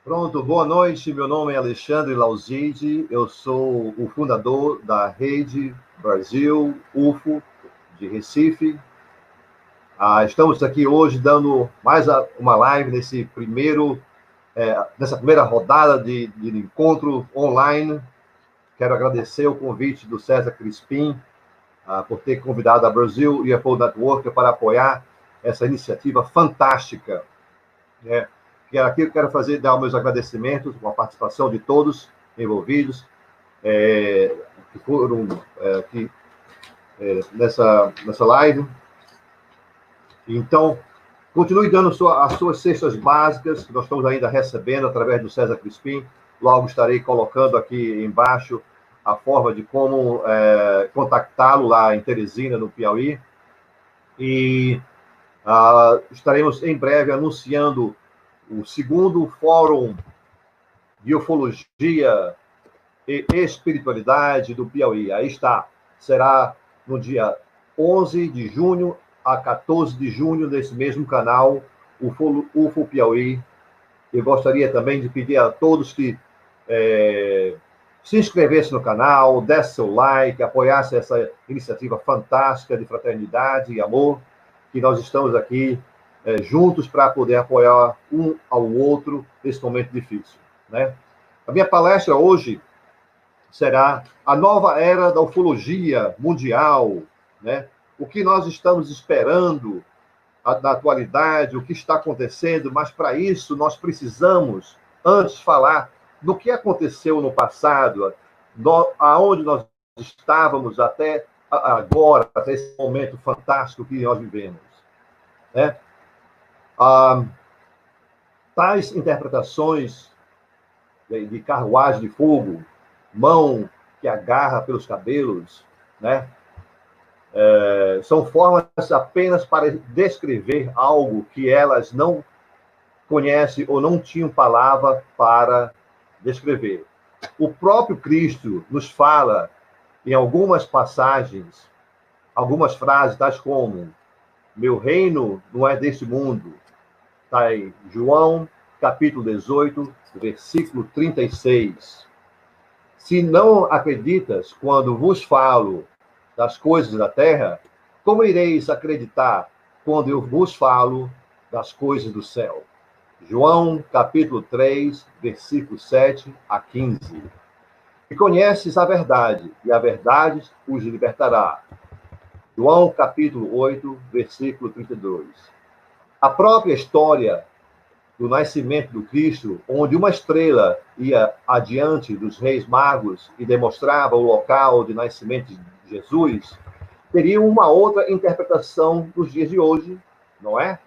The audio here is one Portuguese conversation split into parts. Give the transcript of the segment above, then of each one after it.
Pronto, boa noite. Meu nome é Alexandre Lauzide, eu sou o fundador da Rede Brasil UFO de Recife. Estamos aqui hoje dando mais uma live nessa primeira rodada de encontro online. Quero agradecer o convite do César Crispim por ter convidado a Brasil UFO Network para apoiar essa iniciativa fantástica. Aqui eu quero dar meus agradecimentos com a participação de todos envolvidos que foram aqui nessa live. Então, continue dando as suas cestas básicas, que nós estamos ainda recebendo através do César Crispim. Logo estarei colocando aqui embaixo a forma de como contactá-lo lá em Teresina, no Piauí. E estaremos em breve anunciando o segundo Fórum de Ufologia e Espiritualidade do Piauí. Aí está. Será no dia 11 de junho a 14 de junho, nesse mesmo canal, UFO Piauí. Eu gostaria também de pedir a todos que se inscrevessem no canal, dessem seu like, apoiassem essa iniciativa fantástica de fraternidade e amor, que nós estamos aqui juntos para poder apoiar um ao outro nesse momento difícil, né? A minha palestra hoje será a nova era da ufologia mundial, né? O que nós estamos esperando na atualidade, o que está acontecendo, mas para isso nós precisamos antes falar do que aconteceu no passado, aonde nós estávamos até agora, até esse momento fantástico que nós vivemos, né? Tais interpretações de carruagem de fogo, mão que agarra pelos cabelos, né? São formas apenas para descrever algo que elas não conhecem ou não tinham palavra para descrever. O próprio Cristo nos fala em algumas passagens, algumas frases, tais como: meu reino não é deste mundo. Está em João, capítulo 18, versículo 36. Se não acreditas quando vos falo das coisas da terra, como ireis acreditar quando eu vos falo das coisas do céu? João, capítulo 3, versículo 7 a 15. E conheces a verdade, e a verdade os libertará. João, capítulo 8, versículo 32. A própria história do nascimento do Cristo, onde uma estrela ia adiante dos reis magos e demonstrava o local de nascimento de Jesus, teria uma outra interpretação nos dias de hoje, não é?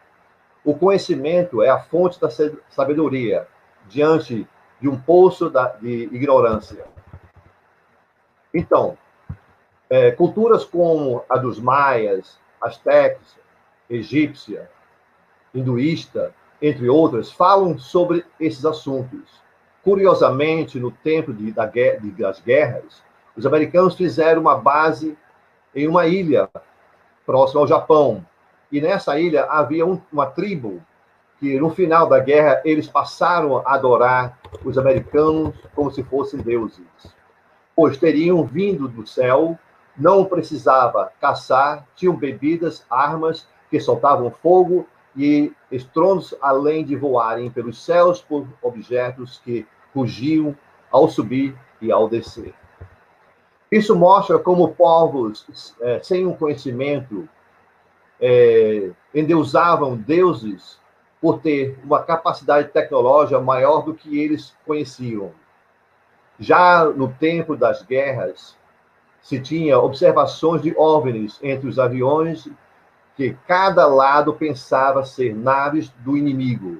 O conhecimento é a fonte da sabedoria diante de um poço de ignorância. Então, culturas como a dos maias, astecas, egípcia, hinduísta, entre outras, falam sobre esses assuntos. Curiosamente, no tempo das guerras, os americanos fizeram uma base em uma ilha próxima ao Japão. E nessa ilha havia uma tribo que, no final da guerra, eles passaram a adorar os americanos como se fossem deuses. Pois teriam vindo do céu, não precisava caçar, tinham bebidas, armas que soltavam fogo e estrondos, além de voarem pelos céus por objetos que rugiam ao subir e ao descer. Isso mostra como povos sem um conhecimento endeusavam deuses por ter uma capacidade tecnológica maior do que eles conheciam. Já no tempo das guerras, se tinha observações de OVNIs entre os aviões que cada lado pensava ser naves do inimigo.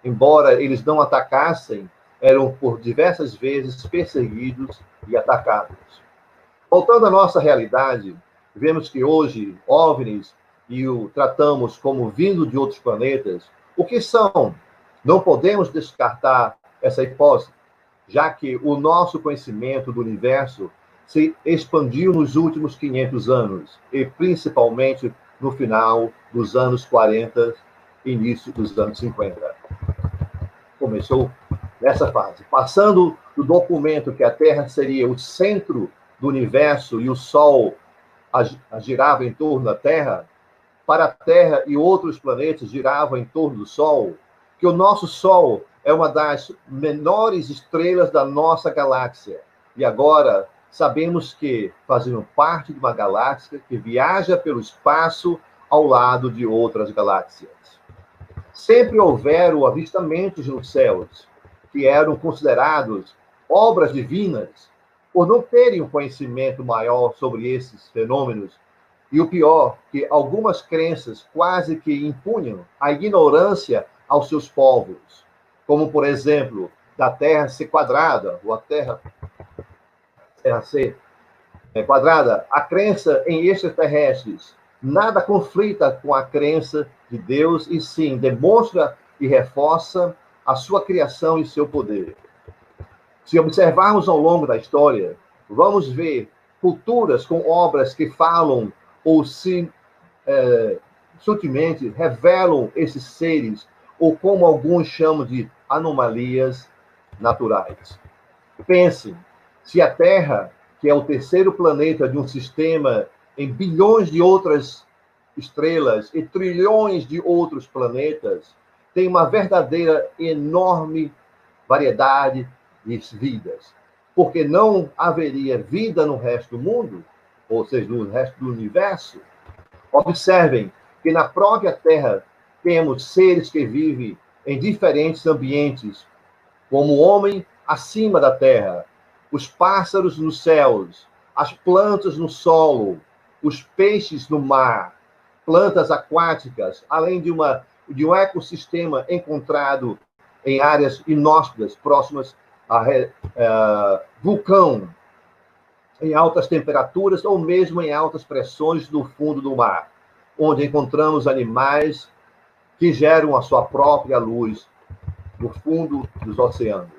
Embora eles não atacassem, eram por diversas vezes perseguidos e atacados. Voltando à nossa realidade, vemos que hoje OVNIs e o tratamos como vindo de outros planetas. O que são? Não podemos descartar essa hipótese, já que o nosso conhecimento do universo se expandiu nos últimos 500 anos, e principalmente no final dos anos 40, início dos anos 50. Começou nessa fase, passando do documento que a Terra seria o centro do universo e o Sol girava em torno da Terra, para a Terra e outros planetas giravam em torno do Sol, que o nosso Sol é uma das menores estrelas da nossa galáxia. E agora sabemos que fazemos parte de uma galáxia que viaja pelo espaço ao lado de outras galáxias. Sempre houveram avistamentos nos céus, que eram considerados obras divinas, por não terem um conhecimento maior sobre esses fenômenos. E o pior, que algumas crenças quase que impunham a ignorância aos seus povos, como, por exemplo, da Terra ser quadrada, ou a Terra ser quadrada, a crença em extraterrestres nada conflita com a crença de Deus, e sim demonstra e reforça a sua criação e seu poder. Se observarmos ao longo da história, vamos ver culturas com obras que falam ou sutilmente revelam esses seres, ou como alguns chamam de anomalias naturais. Pensem, se a Terra, que é o terceiro planeta de um sistema em bilhões de outras estrelas e trilhões de outros planetas, tem uma verdadeira enorme variedade de vidas, porque não haveria vida no resto do mundo, ou seja, no resto do universo. Observem que na própria Terra temos seres que vivem em diferentes ambientes, como o homem acima da terra, os pássaros nos céus, as plantas no solo, os peixes no mar, plantas aquáticas, além de um ecossistema encontrado em áreas inóspitas, próximas a vulcão, em altas temperaturas ou mesmo em altas pressões no fundo do mar, onde encontramos animais que geram a sua própria luz no fundo dos oceanos.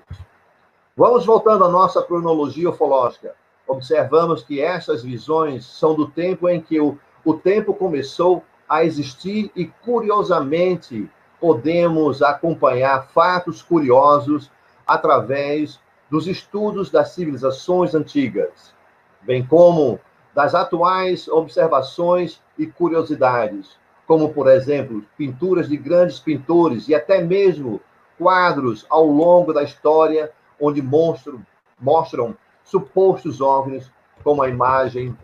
Vamos voltando à nossa cronologia ufológica. Observamos que essas visões são do tempo em que o tempo começou a existir e, curiosamente, podemos acompanhar fatos curiosos através dos estudos das civilizações antigas, bem como das atuais observações e curiosidades, como, por exemplo, pinturas de grandes pintores e até mesmo quadros ao longo da história onde mostram supostos OVNIs, como a imagem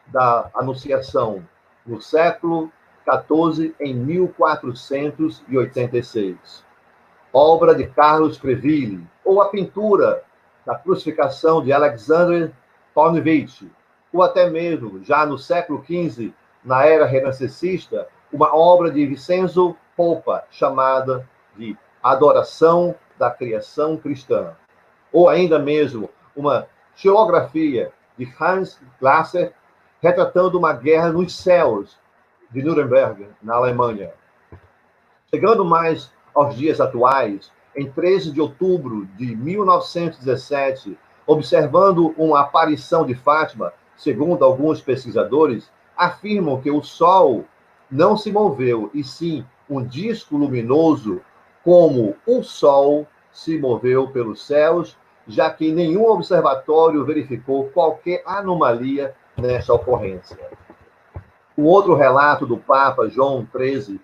da Anunciação, no século XIV, em 1486. Obra de Carlos Creville, ou a pintura da Crucificação de Alexander Paulowitsch, ou até mesmo, já no século XV, na era renascentista, uma obra de Vincenzo Popa, chamada de Adoração da Criação Cristã. Ou ainda mesmo uma xilografia de Hans Glasser, retratando uma guerra nos céus de Nuremberg, na Alemanha. Chegando mais aos dias atuais, em 13 de outubro de 1917, observando uma aparição de Fátima, segundo alguns pesquisadores, afirmam que o Sol não se moveu, e sim um disco luminoso, como o Sol se moveu pelos céus, já que nenhum observatório verificou qualquer anomalia nessa ocorrência. Um outro relato do Papa João XIII,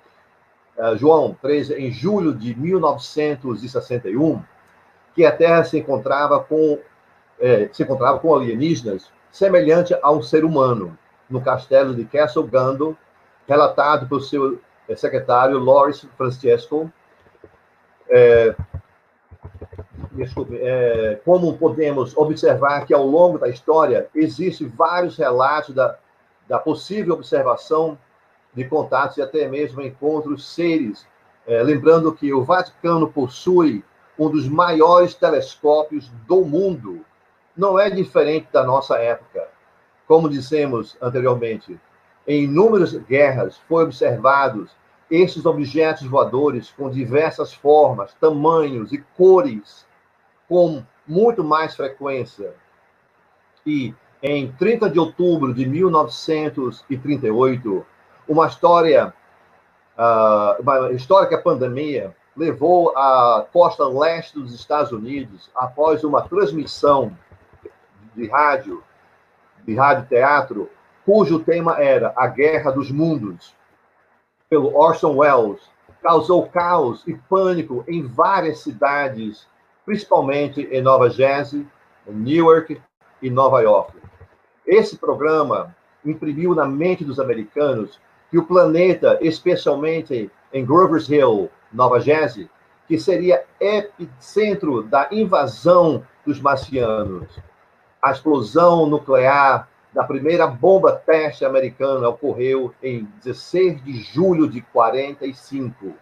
em julho de 1961, que a Terra se encontrava com alienígenas semelhante a um ser humano, no castelo de Castle Gandol, relatado pelo seu secretário Loris Francesco. Como podemos observar que ao longo da história existem vários relatos da possível observação de contatos e até mesmo encontros seres, lembrando que o Vaticano possui um dos maiores telescópios do mundo. Não é diferente da nossa época. Como dissemos anteriormente, em inúmeras guerras foi observados esses objetos voadores com diversas formas, tamanhos e cores, com muito mais frequência. E em 30 de outubro de 1938, uma histórica pandemia levou à costa leste dos Estados Unidos após uma transmissão de rádio teatro, cujo tema era A Guerra dos Mundos, pelo Orson Welles, causou caos e pânico em várias cidades, principalmente em Nova Jersey, em Newark e Nova York. Esse programa imprimiu na mente dos americanos que o planeta, especialmente em Grover's Hill, Nova Jersey, que seria epicentro da invasão dos marcianos. A explosão nuclear da primeira bomba teste americana ocorreu em 16 de julho de 45.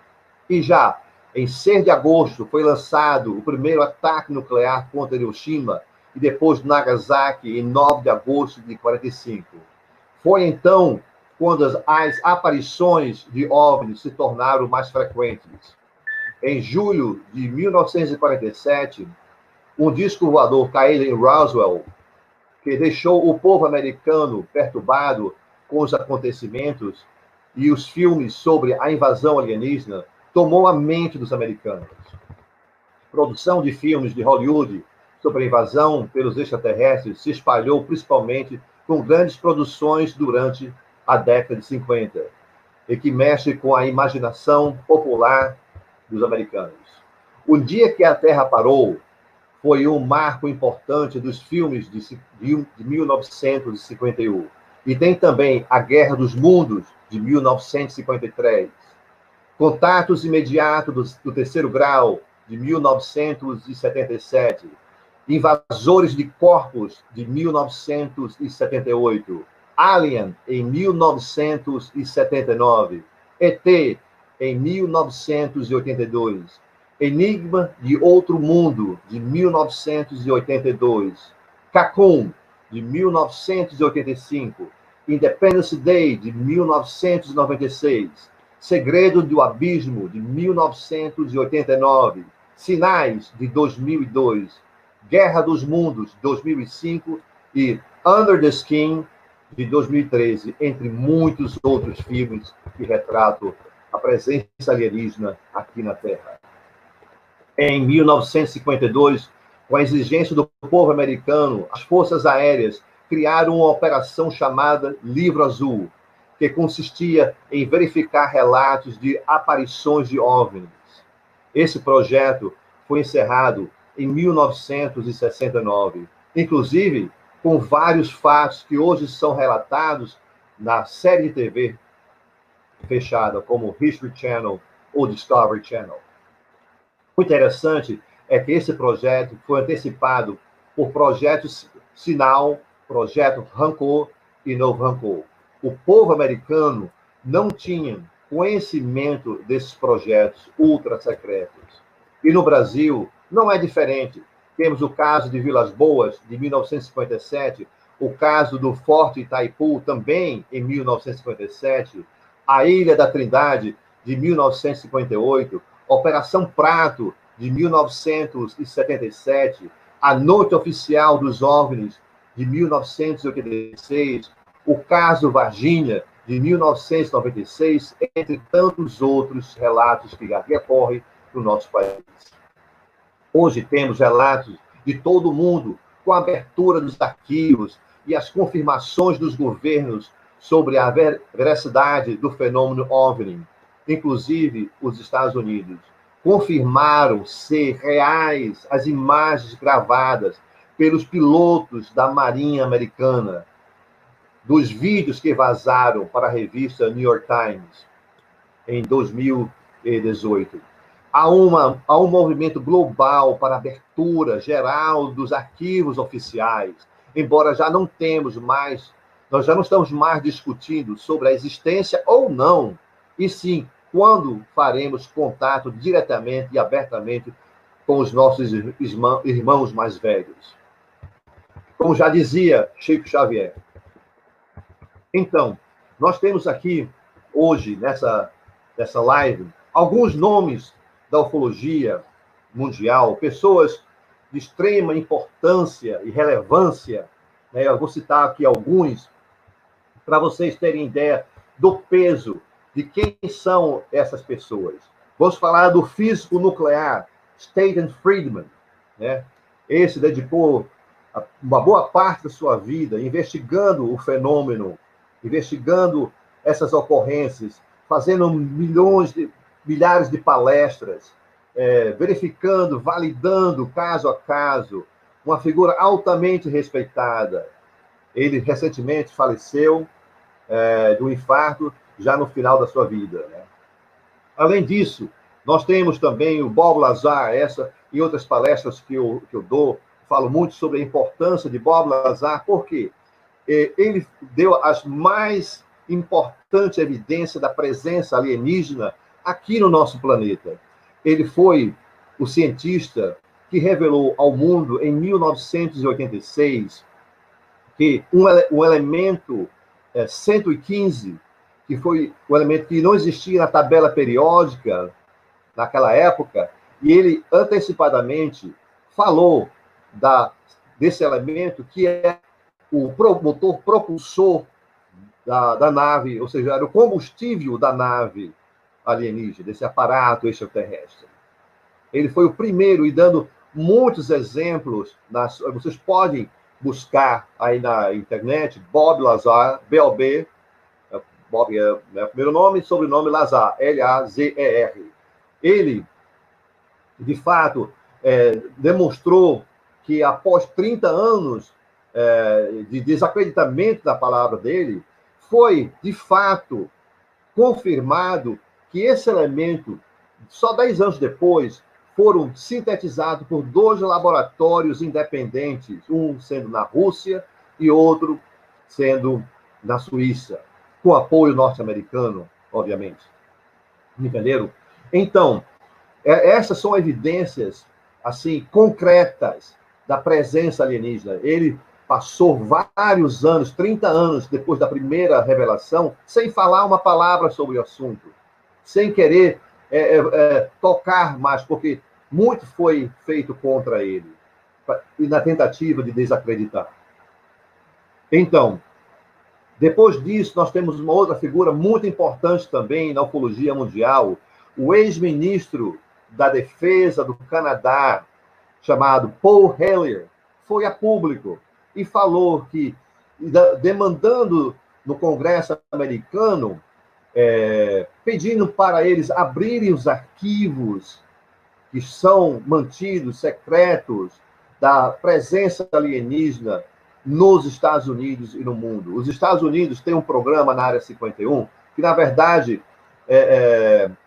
E já em 6 de agosto foi lançado o primeiro ataque nuclear contra Hiroshima e depois Nagasaki em 9 de agosto de 45. Foi então quando as aparições de OVNIs se tornaram mais frequentes. Em julho de 1947, um disco voador caído em Roswell, que deixou o povo americano perturbado com os acontecimentos e os filmes sobre a invasão alienígena, tomou a mente dos americanos. A produção de filmes de Hollywood sobre a invasão pelos extraterrestres se espalhou principalmente com grandes produções durante a década de 50, e que mexe com a imaginação popular dos americanos. O dia que a Terra parou foi um marco importante dos filmes de 1951. E tem também A Guerra dos Mundos, de 1953. Contatos Imediatos do Terceiro Grau, de 1977. Invasores de Corpos, de 1978. Alien, em 1979. ET, em 1982. Enigma de Outro Mundo, de 1982. Cocoon, de 1985. Independence Day, de 1996. Segredo do Abismo, de 1989. Sinais, de 2002. Guerra dos Mundos, de 2005. E Under the Skin, de 2013, entre muitos outros filmes que retratam a presença alienígena aqui na Terra. Em 1952, com a exigência do povo americano, as forças aéreas criaram uma operação chamada Livro Azul, que consistia em verificar relatos de aparições de OVNIs. Esse projeto foi encerrado em 1969, inclusive com vários fatos que hoje são relatados na série de TV fechada, como History Channel ou Discovery Channel. O interessante é que esse projeto foi antecipado por Projeto Sinal, Projeto Rancor e Novo Rancor. O povo americano não tinha conhecimento desses projetos ultra secretos. E no Brasil não é diferente. Temos o caso de Vilas Boas, de 1957, o caso do Forte Itaipu, também em 1957, a Ilha da Trindade, de 1958, Operação Prato, de 1977, A Noite Oficial dos OVNIs, de 1986, o caso Varginha, de 1996, entre tantos outros relatos que ocorrem no nosso país. Hoje temos relatos de todo o mundo, com a abertura dos arquivos e as confirmações dos governos sobre a veracidade do fenômeno OVNI, inclusive os Estados Unidos. Confirmaram ser reais as imagens gravadas pelos pilotos da Marinha Americana, dos vídeos que vazaram para a revista New York Times em 2018. Há um movimento global para a abertura geral dos arquivos oficiais, embora nós já não estamos mais discutindo sobre a existência ou não, e sim, quando faremos contato diretamente e abertamente com os nossos irmãos mais velhos. Como já dizia Chico Xavier. Então, nós temos aqui, hoje, nessa live, alguns nomes da ufologia mundial, pessoas de extrema importância e relevância, né? Eu vou citar aqui alguns, para vocês terem ideia do peso de quem são essas pessoas. Vamos falar do físico nuclear, Stanton Friedman, né? Esse dedicou uma boa parte da sua vida investigando o fenômeno, investigando essas ocorrências, fazendo milhares de palestras, verificando, validando caso a caso, uma figura altamente respeitada. Ele recentemente faleceu do infarto, já no final da sua vida, né? Além disso, nós temos também o Bob Lazar, essa e outras palestras que eu dou, falo muito sobre a importância de Bob Lazar, porque ele deu as mais importantes evidências da presença alienígena aqui no nosso planeta. Ele foi o cientista que revelou ao mundo, em 1986, que um elemento 115, que foi um elemento que não existia na tabela periódica naquela época, e ele antecipadamente falou desse elemento que é o motor propulsor da nave, ou seja, era o combustível da nave alienígena, desse aparato extraterrestre. Ele foi o primeiro, e dando muitos exemplos, vocês podem buscar aí na internet, Bob Lazar, B-O-B, Bob é o primeiro nome, sobrenome Lazar, L-A-Z-E-R. Ele, de fato, demonstrou que após 30 anos de desacreditamento da palavra dele, foi, de fato, confirmado que esse elemento, só 10 anos depois, foram sintetizados por 2 laboratórios independentes, um sendo na Rússia e outro sendo na Suíça, com apoio norte-americano, obviamente. Entenderam? Então, essas são evidências assim concretas da presença alienígena. Ele passou vários anos, 30 anos depois da primeira revelação, sem falar uma palavra sobre o assunto, sem querer tocar mais, porque muito foi feito contra ele, e na tentativa de desacreditar. Então, depois disso, nós temos uma outra figura muito importante também na ufologia mundial, o ex-ministro da Defesa do Canadá, chamado Paul Hellyer, foi a público e falou que, demandando no Congresso americano, pedindo para eles abrirem os arquivos que são mantidos secretos da presença alienígena nos Estados Unidos e no mundo. Os Estados Unidos têm um programa na Área 51 que, na verdade,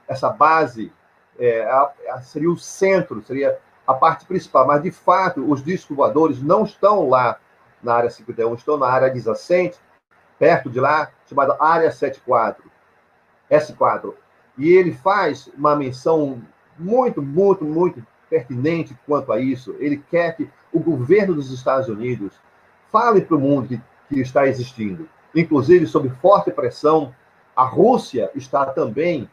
essa base seria o centro, seria a parte principal, mas, de fato, os discos voadores não estão lá na Área 51, estão na área adjacente, perto de lá, chamada Área 74, S4. E ele faz uma menção muito, muito, muito pertinente quanto a isso. Ele quer que o governo dos Estados Unidos fale para o mundo que está existindo. Inclusive, sob forte pressão, a Rússia está também,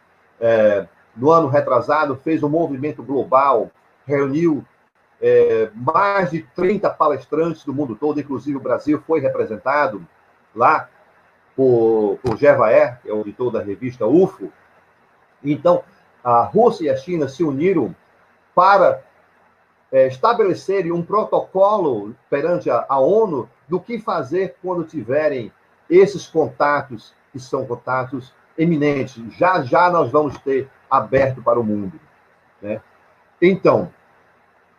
no ano retrasado, fez um movimento global, reuniu mais de 30 palestrantes do mundo todo, inclusive o Brasil foi representado lá por Gevaer, que é o editor da revista UFO. Então, a Rússia e a China se uniram para estabelecerem um protocolo perante a ONU do que fazer quando tiverem esses contatos, que são contatos eminentes. Já já nós vamos ter aberto para o mundo, né? Então,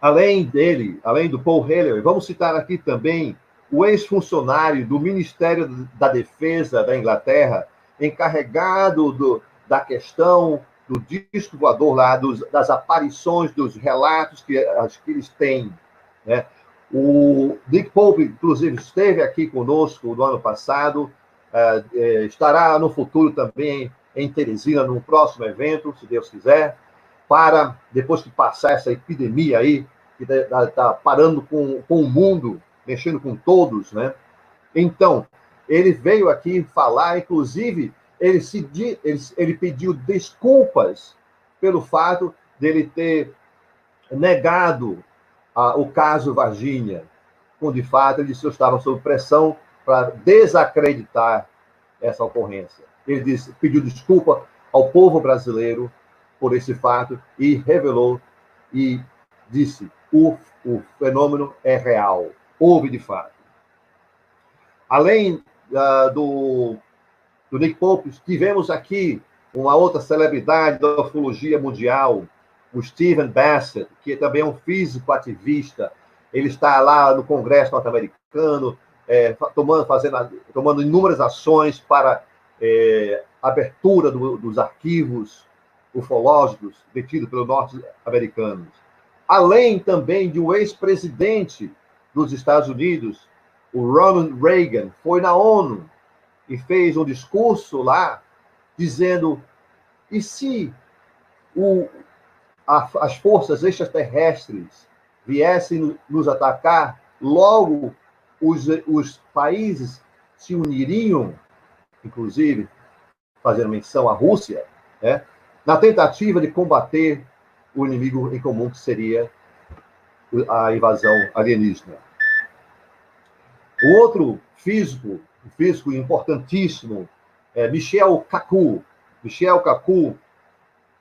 além dele, além do Paul Hellyer, vamos citar aqui também o ex-funcionário do Ministério da Defesa da Inglaterra, encarregado da questão do disco voador lá, das aparições, dos relatos que eles têm, né? O Dick Pope, inclusive, esteve aqui conosco no ano passado, estará no futuro também em Teresina, num próximo evento, se Deus quiser, para, depois que passar essa epidemia aí, que está parando com o mundo, mexendo com todos, né? Então, ele veio aqui falar, inclusive, ele pediu desculpas pelo fato dele ter negado o caso Varginha, quando, de fato, ele disse que estava sob pressão para desacreditar essa ocorrência. Ele pediu desculpa ao povo brasileiro por esse fato e revelou e disse: o fenômeno é real, houve de fato. Além do Nick Pope, tivemos aqui uma outra celebridade da ufologia mundial, o Stephen Bassett, que também é um físico ativista. Ele está lá no Congresso norte-americano, tomando inúmeras ações para abertura dos arquivos ufológicos detidos pelos norte-americanos. Além também de um ex-presidente dos Estados Unidos, o Ronald Reagan, foi na ONU e fez um discurso lá dizendo: e se as forças extraterrestres viessem nos atacar, logo os países se uniriam, inclusive fazendo menção à Rússia, né, na tentativa de combater o inimigo em comum, que seria a invasão alienígena. O outro físico importantíssimo, é Michio Kaku. Michio Kaku,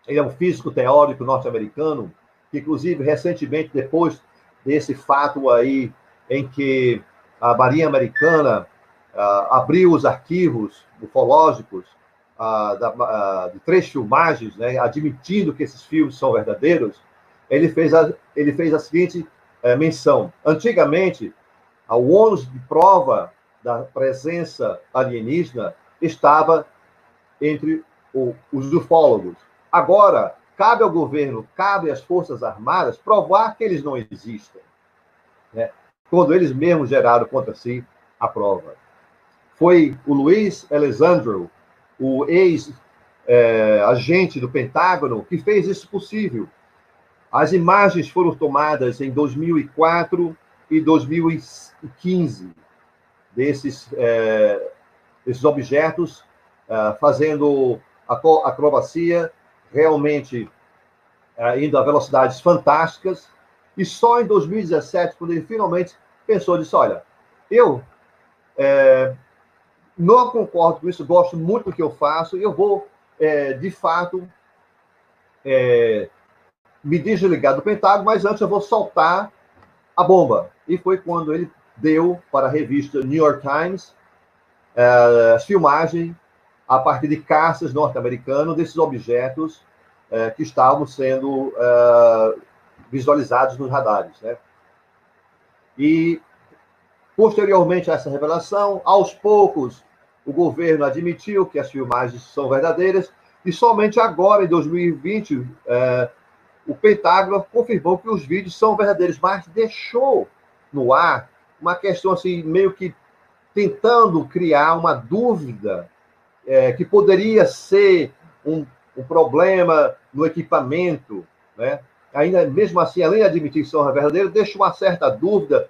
ele é um físico teórico norte-americano, que, inclusive, recentemente, depois desse fato aí, em que a Marinha Americana abriu os arquivos ufológicos de 3 filmagens, né, admitindo que esses filmes são verdadeiros, ele fez a seguinte menção: antigamente, o ônus de prova da presença alienígena estava entre os ufólogos. Agora, cabe ao governo, cabe às Forças Armadas provar que eles não existem, né, quando eles mesmos geraram contra si a prova. Foi o Luiz Alessandro, o ex-agente do Pentágono, que fez isso possível. As imagens foram tomadas em 2004 e 2015 desses objetos fazendo acrobacia, realmente indo a velocidades fantásticas. E só em 2017, quando ele finalmente pensou, disse: olha, eu não concordo com isso, gosto muito do que eu faço, eu vou, de fato, me desligar do Pentágono, mas antes eu vou soltar a bomba. E foi quando ele deu para a revista New York Times as filmagens a partir de caças norte-americanos desses objetos que estavam sendo visualizados nos radares, né? E, posteriormente a essa revelação, aos poucos, o governo admitiu que as filmagens são verdadeiras, e somente agora, em 2020, o Pentágono confirmou que os vídeos são verdadeiros, mas deixou no ar uma questão assim, meio que tentando criar uma dúvida que poderia ser um problema no equipamento, né? Ainda mesmo assim, além de admitir que são verdadeiros, deixa uma certa dúvida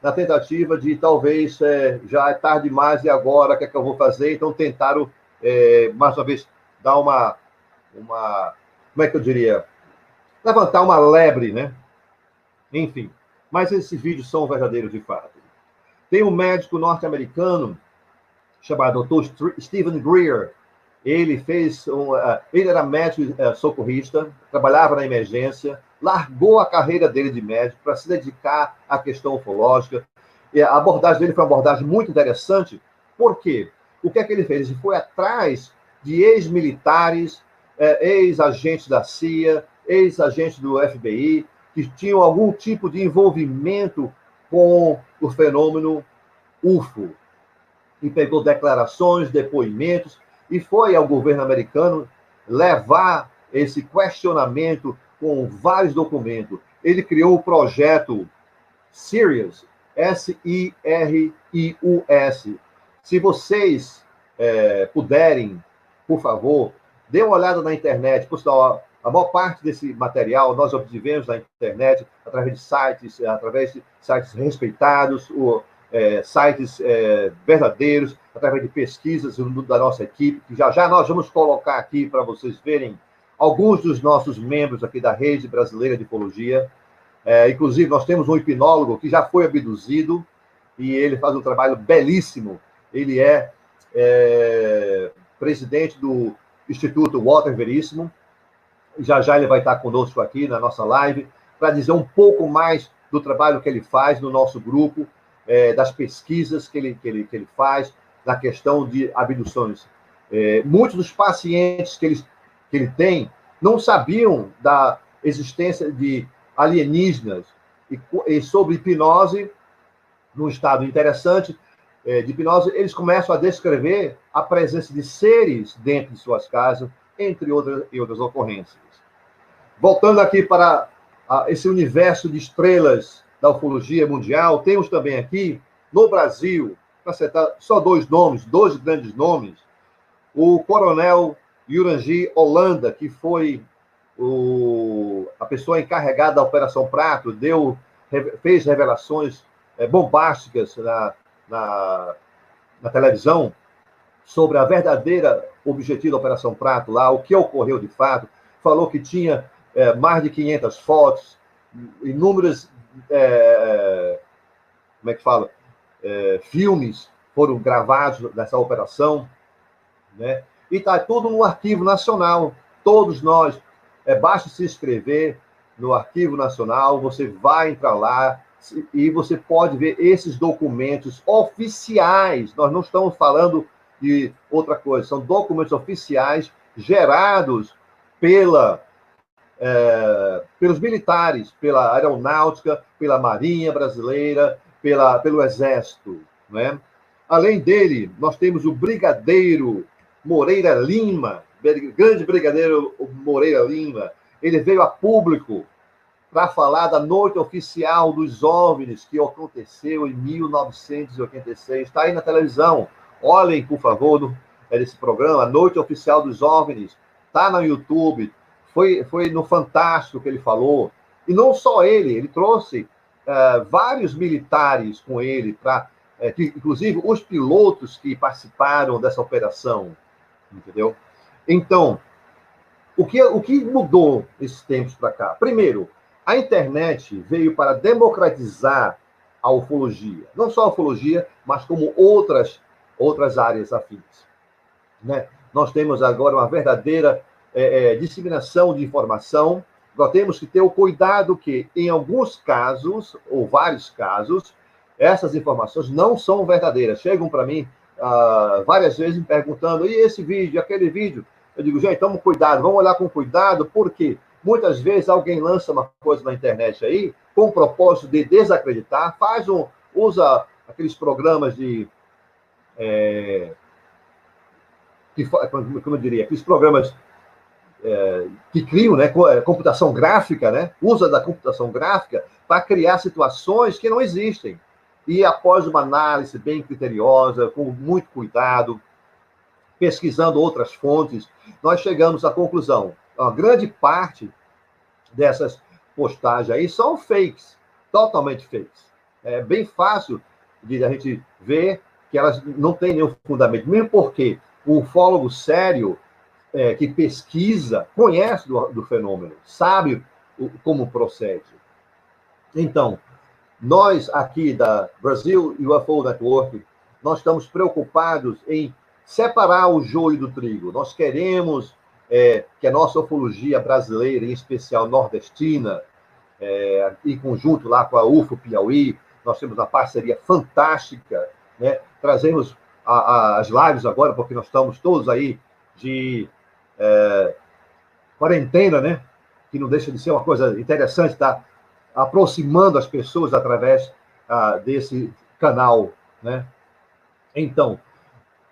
na tentativa de talvez já é tarde demais e agora o que é que eu vou fazer? Então tentaram mais uma vez dar uma como é que eu diria? Levantar uma lebre, né? Enfim, mas esses vídeos são verdadeiros de fato. Tem um médico norte-americano chamado Dr. Stephen Greer. Ele ele era médico socorrista, trabalhava na emergência, largou a carreira dele de médico para se dedicar à questão ufológica. E a abordagem dele foi uma abordagem muito interessante. Por quê? O que é que ele fez? Ele foi atrás de ex-militares, ex-agentes da CIA, ex-agentes do FBI, que tinham algum tipo de envolvimento com o fenômeno UFO. E pegou declarações, depoimentos, e foi ao governo americano levar esse questionamento com vários documentos. Ele criou o projeto Sirius, S-I-R-I-U-S. Se vocês puderem, por favor, dê uma olhada na internet. Pessoal, a maior parte desse material nós obtivemos na internet, através de sites respeitados, sites verdadeiros, através de pesquisas da nossa equipe, que já nós vamos colocar aqui para vocês verem alguns dos nossos membros aqui da Rede Brasileira de Ufologia. Inclusive, nós temos um hipnólogo que já foi abduzido e ele faz um trabalho belíssimo. Ele é presidente do Instituto Walter Veríssimo Já já ele vai estar conosco aqui na nossa live para dizer um pouco mais do trabalho que ele faz no nosso grupo, das pesquisas que ele faz na questão de abduções. Muitos dos pacientes que ele tem não sabiam da existência de alienígenas e sobre hipnose, num estado interessante de hipnose, eles começam a descrever a presença de seres dentro de suas casas, entre outras ocorrências. Voltando aqui para esse universo de estrelas da ufologia mundial, temos também aqui, no Brasil, para citar só dois grandes nomes, o coronel Yurangi Holanda, que foi a pessoa encarregada da Operação Prato, fez revelações bombásticas na televisão sobre a verdadeira objetivo da Operação Prato lá, o que ocorreu de fato, falou que tinha mais de 500 fotos, inúmeras, como é que fala, filmes foram gravados dessa operação, né? E está tudo no Arquivo Nacional. Todos nós, basta se inscrever no Arquivo Nacional, você vai entrar lá e você pode ver esses documentos oficiais. Nós não estamos falando de outra coisa, são documentos oficiais gerados pelos militares, pela aeronáutica, pela Marinha Brasileira, pelo Exército, né? Além dele, nós temos o Brigadeiro Moreira Lima, grande Brigadeiro Moreira Lima. Ele veio a público para falar da noite oficial dos OVNIs, que aconteceu em 1986. Está aí na televisão. Olhem, por favor, nesse programa, a Noite Oficial dos OVNIs. Está no YouTube. Foi no Fantástico que ele falou. E não só ele trouxe vários militares com ele, inclusive os pilotos que participaram dessa operação. Entendeu? Então, o que mudou esses tempos para cá? Primeiro, a internet veio para democratizar a ufologia. Não só a ufologia, mas como outras áreas afins, né? Nós temos agora uma verdadeira disseminação de informação. Nós temos que ter o cuidado que, em alguns casos, ou vários casos, essas informações não são verdadeiras. Chegam para mim várias vezes me perguntando, e esse vídeo, aquele vídeo? Eu digo, gente, tome cuidado, vamos olhar com cuidado, porque muitas vezes alguém lança uma coisa na internet aí, com o propósito de desacreditar, usa aqueles programas como eu diria, aqueles programas que criam, né, computação gráfica, né, usa da computação gráfica para criar situações que não existem. E após uma análise bem criteriosa, com muito cuidado, pesquisando outras fontes, nós chegamos à conclusão: uma grande parte dessas postagens aí são fakes, totalmente fakes. É bem fácil de a gente ver que elas não têm nenhum fundamento, mesmo porque o ufólogo sério que pesquisa, conhece do fenômeno, sabe como procede. Então, nós aqui da Brasil UFO Network, nós estamos preocupados em separar o joio do trigo. Nós queremos que a nossa ufologia brasileira, em especial nordestina, em conjunto lá com a UFO Piauí, nós temos uma parceria fantástica, né? Trazemos as lives agora, porque nós estamos todos aí de quarentena, né? Que não deixa de ser uma coisa interessante, tá? Aproximando as pessoas através desse canal, né? Então,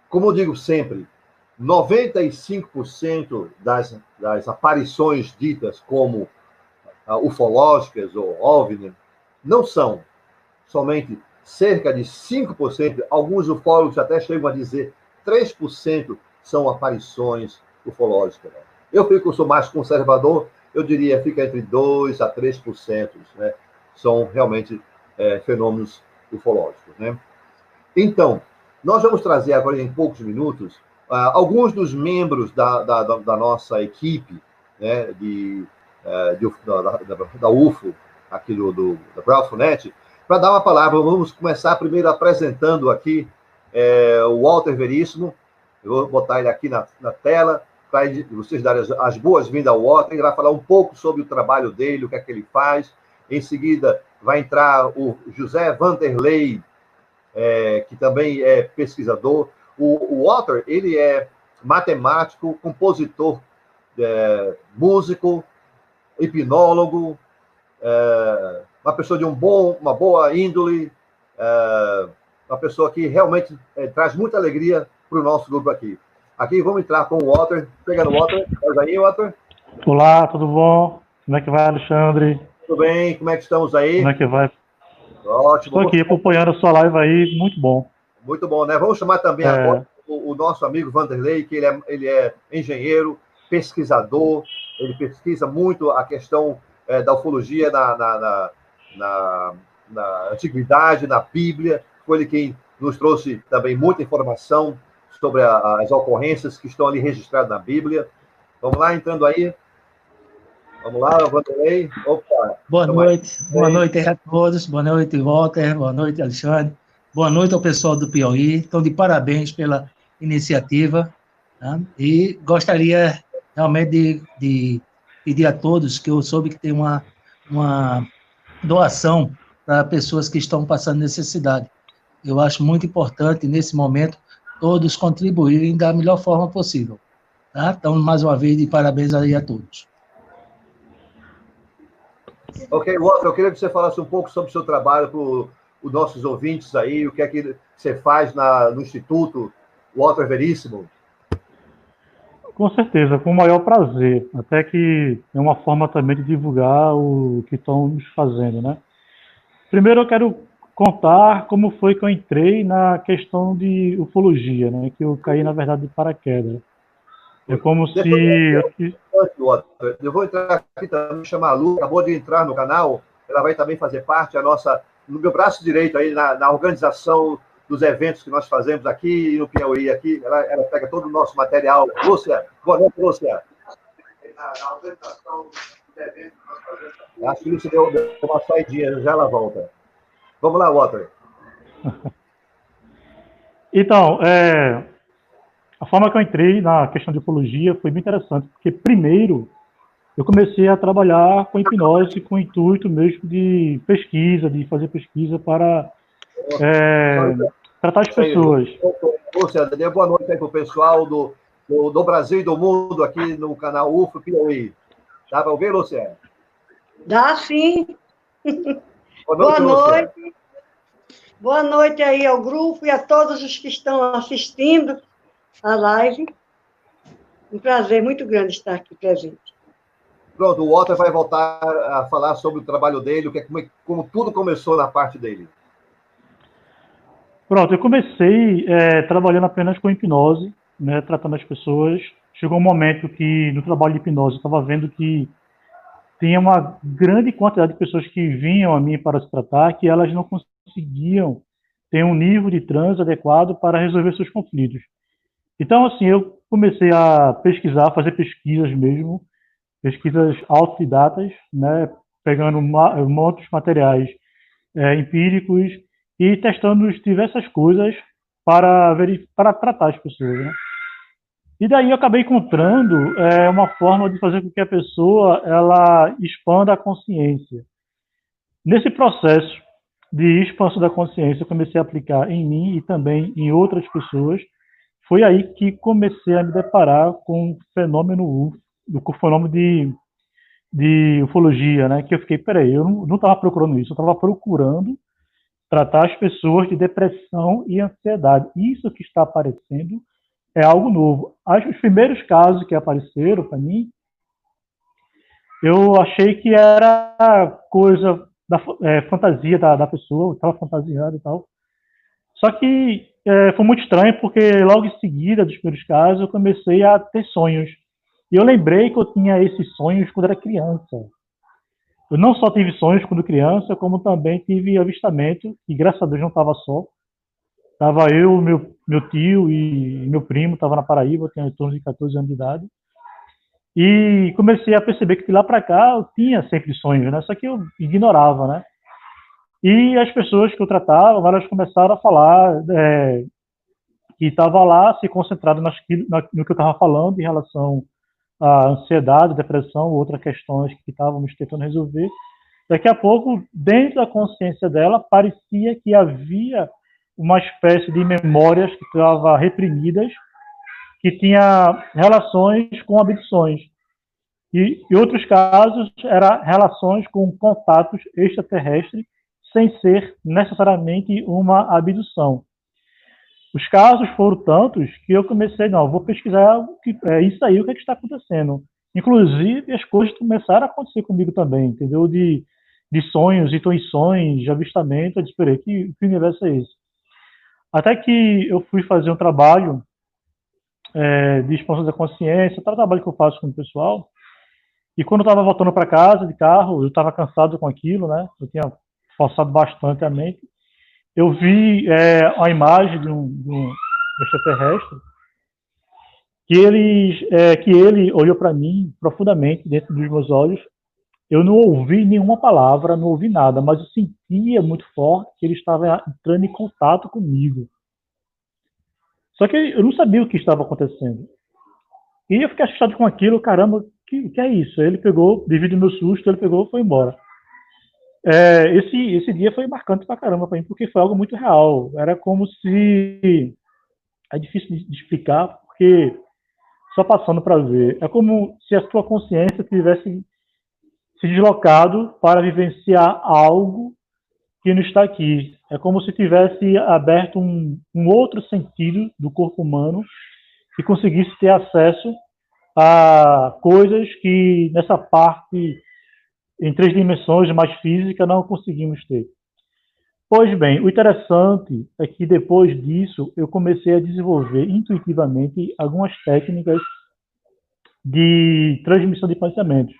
como eu digo sempre, 95% das aparições ditas como ufológicas ou OVNI não são. Somente cerca de 5%, alguns ufólogos até chegam a dizer 3% são aparições ufológicas. Eu sou mais conservador, eu diria fica entre 2% a 3%, né? São realmente fenômenos ufológicos, né? Então, nós vamos trazer agora, em poucos minutos, alguns dos membros da nossa equipe, né, da UFO, aqui da Brasilnet, para dar uma palavra. Vamos começar primeiro apresentando aqui o Walter Veríssimo. Eu vou botar ele aqui na tela. para vocês darem as boas-vindas ao Walter. Ele vai falar um pouco sobre o trabalho dele, o que é que ele faz. Em seguida, vai entrar o José Vanderlei, que também é pesquisador. O Walter, ele é matemático, compositor, músico, hipnólogo, uma pessoa de uma boa índole, uma pessoa que realmente traz muita alegria para o nosso grupo aqui. Aqui vamos entrar com o Walter. Pegando o Walter. Estás aí, Walter? Olá, tudo bom? Como é que vai, Alexandre? Tudo bem? Como é que estamos aí? Como é que vai? Ótimo. Estou aqui acompanhando a sua live aí, muito bom. Muito bom, né? Vamos chamar também agora o nosso amigo Vanderlei, que ele é engenheiro, pesquisador, ele pesquisa muito a questão da ufologia na antiguidade, na Bíblia. Foi ele quem nos trouxe também muita informação sobre as ocorrências que estão ali registradas na Bíblia. Vamos lá, entrando aí. Vamos lá, Vanderlei. Opa. Boa noite a todos. Boa noite, Walter. Boa noite, Alexandre. Boa noite ao pessoal do Piauí. Então, de parabéns pela iniciativa. Né? E gostaria realmente de pedir a todos, que eu soube que tem uma doação para pessoas que estão passando necessidade. Eu acho muito importante, nesse momento, todos contribuírem da melhor forma possível. Tá? Então, mais uma vez, de parabéns aí a todos. Ok, Walter, eu queria que você falasse um pouco sobre o seu trabalho para os nossos ouvintes aí, o que é que você faz no Instituto Walter Veríssimo. Com certeza, com o maior prazer. Até que é uma forma também de divulgar o que estamos fazendo, né? Primeiro eu quero contar como foi que eu entrei na questão de ufologia, né? Que eu caí, na verdade, de paraquedas. É como se... Eu vou entrar aqui também, chamar a Lu, acabou de entrar no canal, ela vai também fazer parte, no meu braço direito, aí na organização dos eventos que nós fazemos aqui no Piauí, aqui, ela pega todo o nosso material. Lúcia, boa noite, Lúcia. Na organização dos eventos que nós fazemos aqui. Acho que a Lúcia deu uma saidinha, já ela volta. Vamos lá, Walter. Então, a forma que eu entrei na questão de ufologia foi bem interessante, porque primeiro eu comecei a trabalhar com hipnose com o intuito mesmo de pesquisa, de fazer pesquisa para tratar as pessoas. Lúcia, dê boa noite aí para o pessoal do Brasil e do mundo aqui no canal UFO Piauí. Dá para ouvir, Lúcia? Dá sim. Boa noite. Boa noite aí ao grupo e a todos os que estão assistindo a live. Um prazer muito grande estar aqui presente. Pronto, o Walter vai voltar a falar sobre o trabalho dele, como tudo começou na parte dele. Pronto, eu comecei trabalhando apenas com hipnose, né, tratando as pessoas. Chegou um momento que, no trabalho de hipnose, eu estava vendo que tinha uma grande quantidade de pessoas que vinham a mim para se tratar, que elas não conseguiam ter um nível de transe adequado para resolver seus conflitos. Então, assim, eu comecei a pesquisar, fazer pesquisas mesmo, pesquisas autodidatas, né, pegando muitos materiais empíricos e testando diversas coisas para tratar as pessoas, né? E daí eu acabei encontrando uma forma de fazer com que a pessoa ela expanda a consciência. Nesse processo de expansão da consciência, eu comecei a aplicar em mim e também em outras pessoas. Foi aí que comecei a me deparar com o fenômeno UFO, o fenômeno de ufologia, né? Que eu fiquei, peraí, eu não estava procurando isso, eu estava procurando tratar as pessoas de depressão e ansiedade. Isso que está aparecendo é algo novo. Os primeiros casos que apareceram para mim, eu achei que era coisa da fantasia da pessoa, estava fantasiando e tal. Só que foi muito estranho, porque logo em seguida dos primeiros casos, eu comecei a ter sonhos. E eu lembrei que eu tinha esses sonhos quando era criança. Eu não só tive sonhos quando criança, como também tive avistamento, e graças a Deus não estava só. Estava eu, meu tio e meu primo, estava na Paraíba, eu tinha em torno de 14 anos de idade. E comecei a perceber que de lá para cá eu tinha sempre sonhos, né? Só que eu ignorava, né? E as pessoas que eu tratava, elas começaram a falar que estava lá se concentrado no que eu estava falando em relação à ansiedade, depressão, outras questões que estávamos tentando resolver. Daqui a pouco, dentro da consciência dela, parecia que havia uma espécie de memórias que estavam reprimidas, que tinha relações com abduções. E em outros casos, eram relações com contatos extraterrestres, sem ser necessariamente uma abdução. Os casos foram tantos que eu comecei, não, vou pesquisar isso aí, o que está acontecendo. Inclusive, as coisas começaram a acontecer comigo também, entendeu? De sonhos, intuições, de avistamento. Eu disse, peraí, que universo é esse? Até que eu fui fazer um trabalho de expansão da consciência, tal trabalho que eu faço com o pessoal. E quando eu estava voltando para casa de carro, eu estava cansado com aquilo, né? Eu tinha forçado bastante a mente. Eu vi a imagem de um extraterrestre que ele olhou para mim profundamente dentro dos meus olhos. Eu não ouvi nenhuma palavra, não ouvi nada, mas eu sentia muito forte que ele estava entrando em contato comigo. Só que eu não sabia o que estava acontecendo. E eu fiquei assustado com aquilo, caramba, que é isso? Ele pegou, devido ao meu susto, ele pegou e foi embora. Esse dia foi marcante pra caramba pra mim, porque foi algo muito real. Era como se... É difícil de explicar, porque só passando para ver. É como se a sua consciência tivesse se deslocado para vivenciar algo que não está aqui. É como se tivesse aberto um outro sentido do corpo humano e conseguisse ter acesso a coisas que nessa parte em 3 dimensões mais física não conseguimos ter. Pois bem, o interessante é que depois disso eu comecei a desenvolver intuitivamente algumas técnicas de transmissão de pensamentos.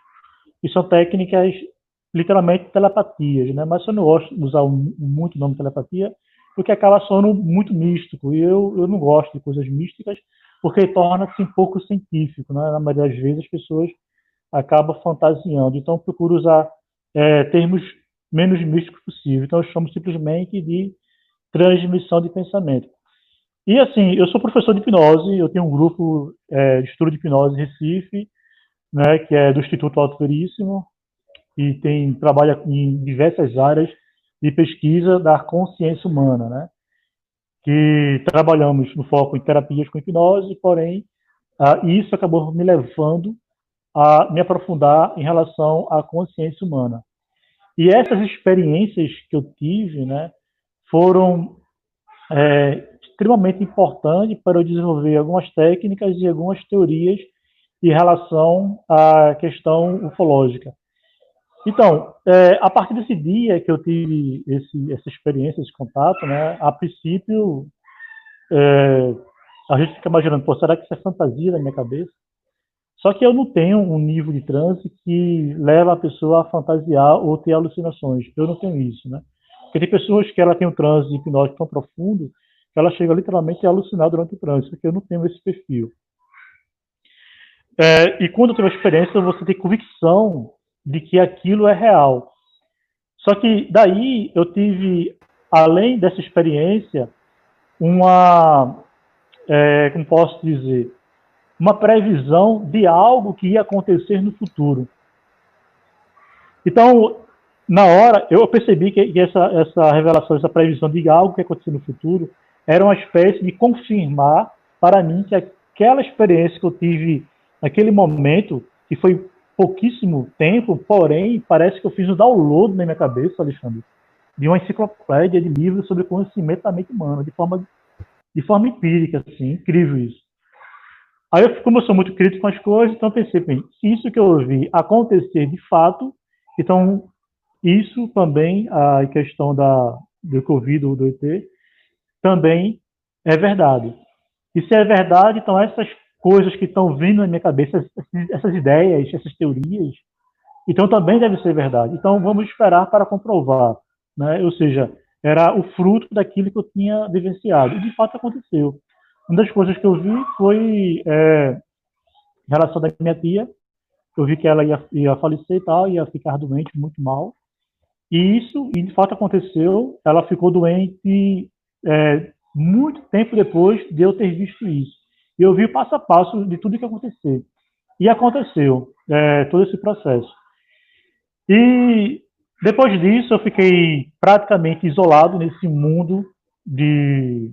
E são técnicas literalmente telepatias, né? Mas eu não gosto de usar muito o nome telepatia, porque acaba soando muito místico, e eu não gosto de coisas místicas, porque torna-se um pouco científico, né? Na maioria das vezes as pessoas acabam fantasiando, então eu procuro usar termos menos místicos possível, então eu chamo simplesmente de transmissão de pensamento. E assim, eu sou professor de hipnose, eu tenho um grupo de estudo de hipnose em Recife, né, que é do Instituto Alto Veríssimo, e trabalha em diversas áreas de pesquisa da consciência humana, né? Que trabalhamos no foco em terapias com hipnose, porém, isso acabou me levando a me aprofundar em relação à consciência humana. E essas experiências que eu tive, né, foram extremamente importantes para eu desenvolver algumas técnicas e algumas teorias em relação à questão ufológica. Então, a partir desse dia que eu tive essa experiência, esse contato, né, a princípio, a gente fica imaginando, pô, será que isso é fantasia na minha cabeça? Só que eu não tenho um nível de transe que leva a pessoa a fantasiar ou ter alucinações. Eu não tenho isso, né? Porque tem pessoas que ela tem um transe hipnótico tão profundo que ela chega literalmente a alucinar durante o transe, porque eu não tenho esse perfil. E quando eu tenho uma experiência, você tem convicção de que aquilo é real. Só que daí eu tive, além dessa experiência, como posso dizer, uma previsão de algo que ia acontecer no futuro. Então, na hora, eu percebi que essa revelação, essa previsão de algo que ia acontecer no futuro, era uma espécie de confirmar para mim que aquela experiência que eu tive naquele momento, que foi pouquíssimo tempo, porém, parece que eu fiz um download na minha cabeça, Alexandre, de uma enciclopédia de livros sobre conhecimento da mente humana, de forma empírica, assim, incrível isso. Aí, como eu sou muito crítico com as coisas, então eu pensei, bem, isso que eu vi acontecer de fato, então isso também, a questão do Covid, do ET, também é verdade. E se é verdade, então essas coisas que estão vindo na minha cabeça, essas ideias, essas teorias, então também deve ser verdade. Então vamos esperar para comprovar, né? Ou seja, era o fruto daquilo que eu tinha vivenciado. E de fato aconteceu. Uma das coisas que eu vi foi em relação da minha tia. Eu vi que ela ia falecer e tal, ia ficar doente, muito mal. E de fato aconteceu. Ela ficou doente muito tempo depois de eu ter visto isso. E eu vi o passo a passo de tudo que aconteceu. E aconteceu todo esse processo. E depois disso, eu fiquei praticamente isolado nesse mundo de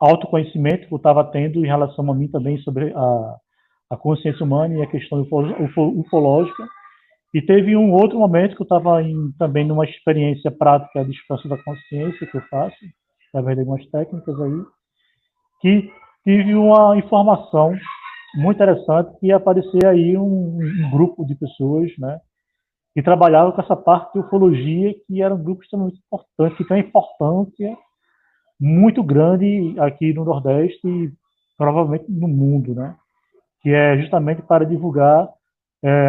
autoconhecimento que eu estava tendo em relação a mim também sobre a consciência humana e a questão ufológica. E teve um outro momento que eu estava também numa experiência prática de expansão da consciência que eu faço, através de algumas técnicas aí, que tive uma informação muito interessante que ia aparecer aí um grupo de pessoas, né, que trabalhavam com essa parte de ufologia, que era um grupo extremamente importante, que tem uma importância muito grande aqui no Nordeste e provavelmente no mundo, né, que é justamente para divulgar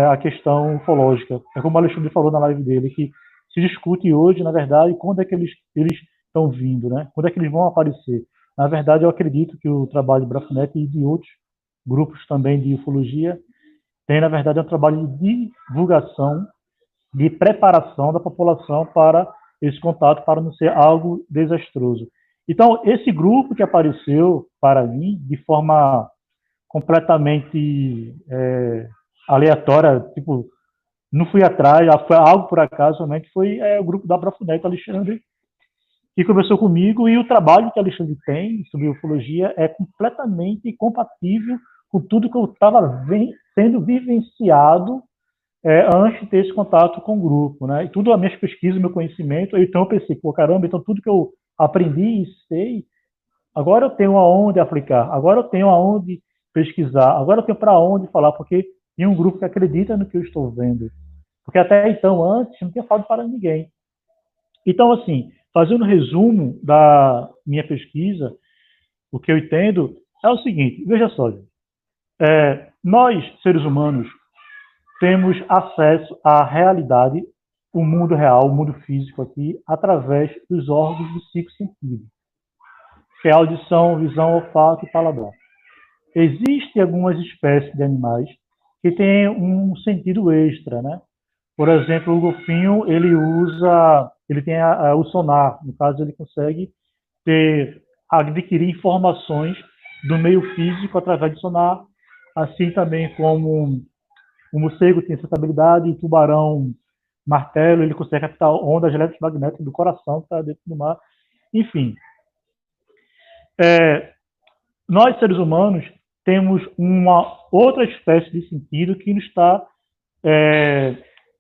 a questão ufológica. É como o Alexandre falou na live dele, que se discute hoje, na verdade, quando é que eles estão vindo, né? Quando é que eles vão aparecer. Na verdade, eu acredito que o trabalho de Brafunete e de outros grupos também de ufologia tem, na verdade, um trabalho de divulgação, de preparação da população para esse contato, para não ser algo desastroso. Então, esse grupo que apareceu para mim, de forma completamente aleatória, tipo, não fui atrás, foi algo por acaso, somente foi o grupo da Brafunete, Alexandre, que conversou comigo, e o trabalho que Alexandre tem sobre ufologia é completamente compatível com tudo que eu estava sendo vivenciado antes de ter esse contato com o grupo, né? E tudo as minhas pesquisas, meu conhecimento, então eu pensei, pô, caramba, então tudo que eu aprendi e sei, agora eu tenho aonde aplicar, agora eu tenho aonde pesquisar, agora eu tenho para onde falar, porque tem um grupo que acredita no que eu estou vendo. Porque até então, antes, não tinha falado para ninguém. Então, assim, fazendo um resumo da minha pesquisa, o que eu entendo é o seguinte, veja só, nós, seres humanos, temos acesso à realidade, o mundo real, o mundo físico aqui, através dos órgãos dos 5 sentidos, que é audição, visão, olfato e paladar. Existem algumas espécies de animais que têm um sentido extra, né? Por exemplo, o golfinho, ele tem o sonar, no caso ele consegue adquirir informações do meio físico através de sonar, assim também como o morcego tem essa habilidade, o tubarão martelo, ele consegue captar ondas eletromagnéticas do coração que está dentro do mar. Enfim, nós seres humanos temos uma outra espécie de sentido que não está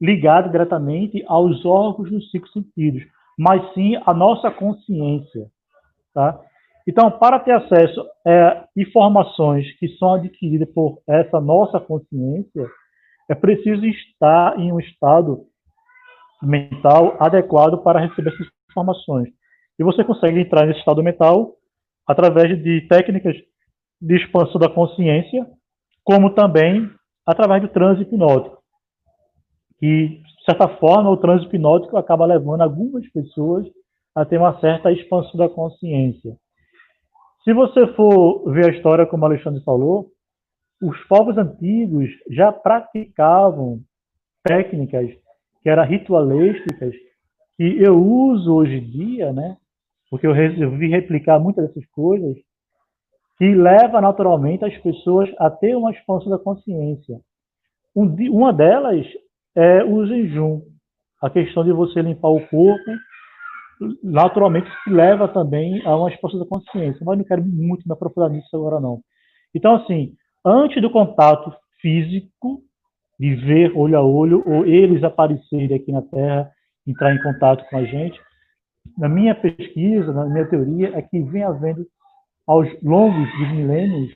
ligado diretamente aos órgãos dos 5 sentidos, mas sim à nossa consciência, tá? Então, para ter acesso a informações que são adquiridas por essa nossa consciência, é preciso estar em um estado mental adequado para receber essas informações. E você consegue entrar nesse estado mental através de técnicas de expansão da consciência, como também através do transe hipnótico. Que, de certa forma, o transe hipnótico acaba levando algumas pessoas a ter uma certa expansão da consciência. Se você for ver a história, como o Alexandre falou, os povos antigos já praticavam técnicas que eram ritualísticas, que eu uso hoje em dia, né? Porque eu resolvi replicar muitas dessas coisas, que leva naturalmente as pessoas a ter uma expansão da consciência. Uma delas é o jejum, a questão de você limpar o corpo, naturalmente se leva também a uma expansão da consciência, mas não quero muito me aprofundar nisso agora não. Então, assim, antes do contato físico, de ver olho a olho, ou eles aparecerem aqui na Terra, entrar em contato com a gente, na minha pesquisa, na minha teoria, é que vem havendo, aos longos dos milênios,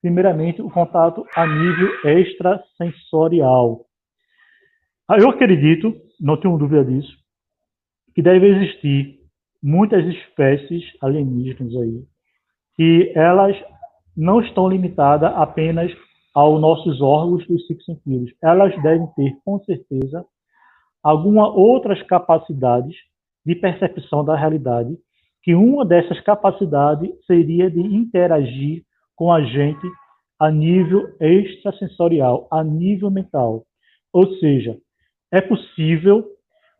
primeiramente, o contato a nível extrasensorial. Eu acredito, não tenho dúvida disso, que deve existir muitas espécies alienígenas aí, que elas não estão limitadas apenas aos nossos órgãos dos 5 sentidos. Elas devem ter, com certeza, algumas outras capacidades de percepção da realidade, que uma dessas capacidades seria de interagir com a gente a nível extrasensorial, a nível mental. Ou seja, é possível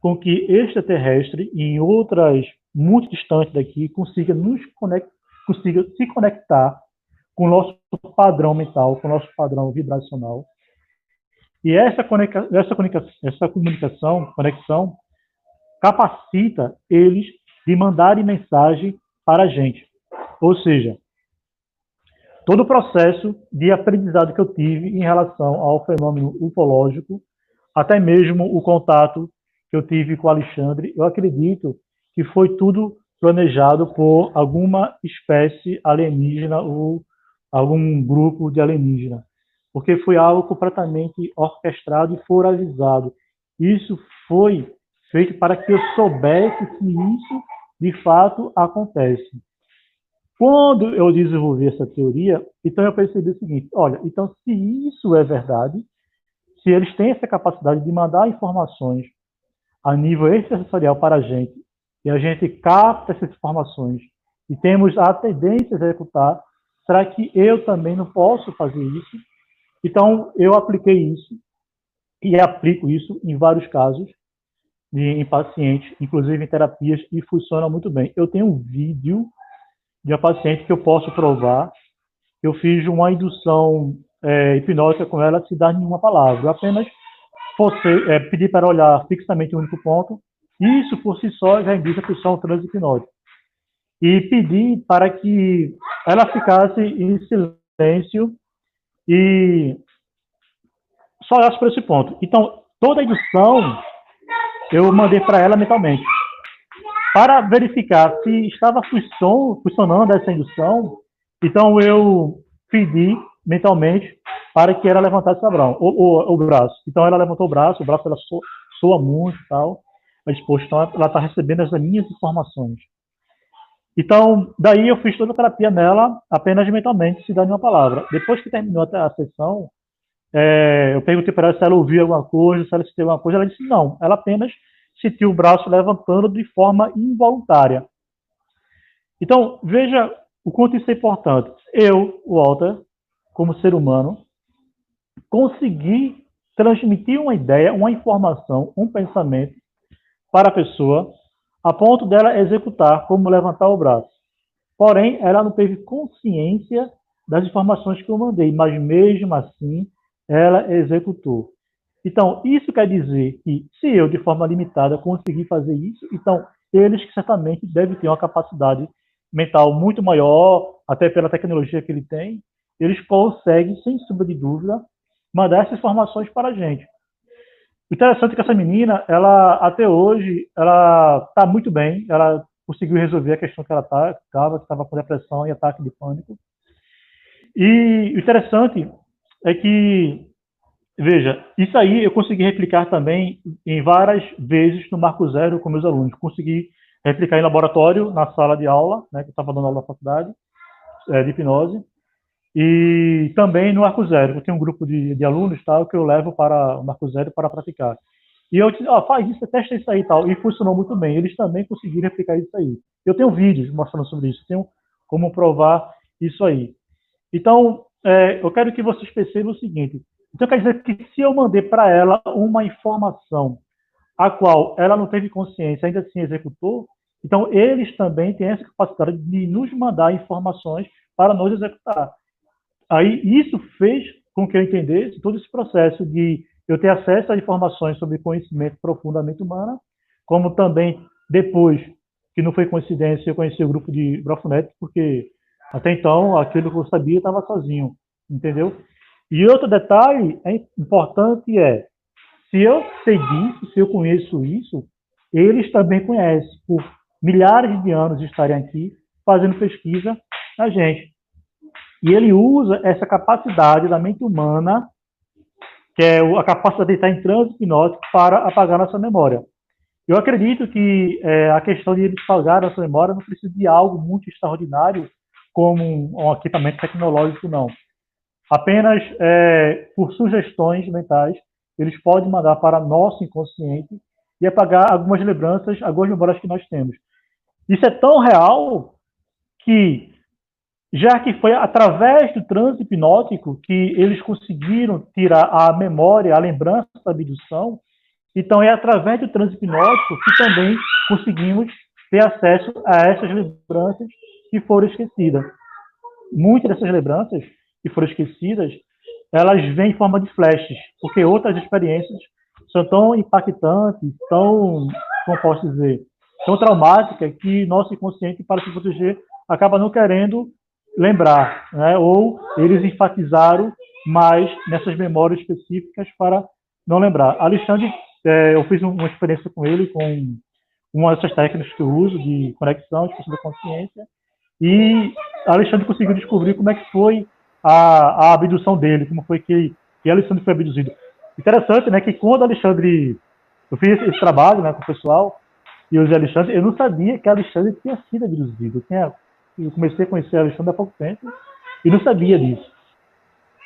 com que extraterrestre, em outras muito distantes daqui, consiga nos consiga se conectar com o nosso padrão mental, com o nosso padrão vibracional. E essa conexão, capacita eles de mandarem mensagem para a gente. Ou seja, todo o processo de aprendizado que eu tive em relação ao fenômeno ufológico, até mesmo o contato que eu tive com o Alexandre, eu acredito que foi tudo planejado por alguma espécie alienígena ou algum grupo de alienígena, porque foi algo completamente orquestrado e foralizado. Isso foi feito para que eu soubesse que isso, de fato, acontece. Quando eu desenvolvi essa teoria, então eu percebi o seguinte, olha, então se isso é verdade, se eles têm essa capacidade de mandar informações a nível extrasensorial para a gente, e a gente capta essas informações, e temos a tendência a executar, será que eu também não posso fazer isso? Então, eu apliquei isso, e aplico isso em vários casos, em pacientes, inclusive em terapias, e funciona muito bem. Eu tenho um vídeo de uma paciente que eu posso provar, eu fiz uma indução hipnótica com ela sem dar nenhuma palavra. Eu apenas pedi para olhar fixamente um único ponto, e isso por si só já indica que isso é um transe hipnótico. E pedi para que ela ficasse em silêncio e só olhasse para esse ponto. Então, toda a indução eu mandei para ela mentalmente, para verificar se estava funcionando essa indução. Então, eu pedi mentalmente para que ela levantasse o braço. Então, ela levantou o braço ela soa muito e tal. Mas, poxa, então ela está recebendo as minhas informações. Então, daí eu fiz toda a terapia nela, apenas mentalmente, se dando uma palavra. Depois que terminou a sessão, eu perguntei para ela se ela ouviu alguma coisa, se ela sentiu alguma coisa. Ela disse não, ela apenas sentiu o braço levantando de forma involuntária. Então, veja o quanto isso é importante. Eu, Walter, como ser humano, consegui transmitir uma ideia, uma informação, um pensamento para a pessoa, a ponto dela executar, como levantar o braço. Porém, ela não teve consciência das informações que eu mandei, mas mesmo assim, ela executou. Então, isso quer dizer que, se eu, de forma limitada, consegui fazer isso, então, eles que certamente devem ter uma capacidade mental muito maior, até pela tecnologia que ele tem, eles conseguem, sem sombra de dúvida, mandar essas informações para a gente. O interessante é que essa menina, ela, até hoje, ela está muito bem, ela conseguiu resolver a questão que ela estava com depressão e ataque de pânico. E o interessante é que, veja, isso aí eu consegui replicar também em várias vezes no Marco Zero com meus alunos. Consegui replicar em laboratório, na sala de aula, né, que eu estava dando aula na faculdade de hipnose, e também no Arco Zero. Eu tenho um grupo de alunos tal, que eu levo para o Marco Zero para praticar. E eu disse, faz isso, testa isso aí e tal. E funcionou muito bem. Eles também conseguiram replicar isso aí. Eu tenho vídeos mostrando sobre isso, tenho como provar isso aí. Então, eu quero que vocês percebam o seguinte. Então, quer dizer que se eu mandei para ela uma informação a qual ela não teve consciência, ainda assim executou, então eles também têm essa capacidade de nos mandar informações para nós executar. Aí, isso fez com que eu entendesse todo esse processo de eu ter acesso a informações sobre conhecimento profundamente humano, como também, depois, que não foi coincidência, eu conheci o grupo de Brofunet, porque até então, aquilo que eu sabia estava sozinho, entendeu? E outro detalhe importante se eu sei disso, se eu conheço isso, eles também conhecem, por milhares de anos de estarem aqui fazendo pesquisa na gente. E ele usa essa capacidade da mente humana, que é a capacidade de estar em transe hipnótico, para apagar nossa memória. Eu acredito que a questão de eles apagar nossa memória não precisa de algo muito extraordinário, como um equipamento tecnológico, não. Apenas por sugestões mentais, eles podem mandar para nosso inconsciente e apagar algumas lembranças, algumas memórias que nós temos. Isso é tão real que, já que foi através do transe hipnótico que eles conseguiram tirar a memória, a lembrança da abdução, então é através do transe hipnótico que também conseguimos ter acesso a essas lembranças que foram esquecidas. Muitas dessas lembranças que foram esquecidas, elas vêm em forma de flashes, porque outras experiências são tão impactantes, tão, como posso dizer, tão traumáticas, que nosso inconsciente, para se proteger, acaba não querendo lembrar, né? Ou eles enfatizaram mais nessas memórias específicas para não lembrar. Alexandre, eu fiz uma experiência com ele, com uma dessas técnicas que eu uso, de conexão, de expansão da consciência, e Alexandre conseguiu descobrir como é que foi a abdução dele, como foi que Alexandre foi abduzido. Interessante, né, que quando Alexandre... Eu fiz esse trabalho, né, com o pessoal, e eu Alexandre, eu não sabia que Alexandre tinha sido abduzido. Eu comecei a conhecer Alexandre há pouco tempo e não sabia disso.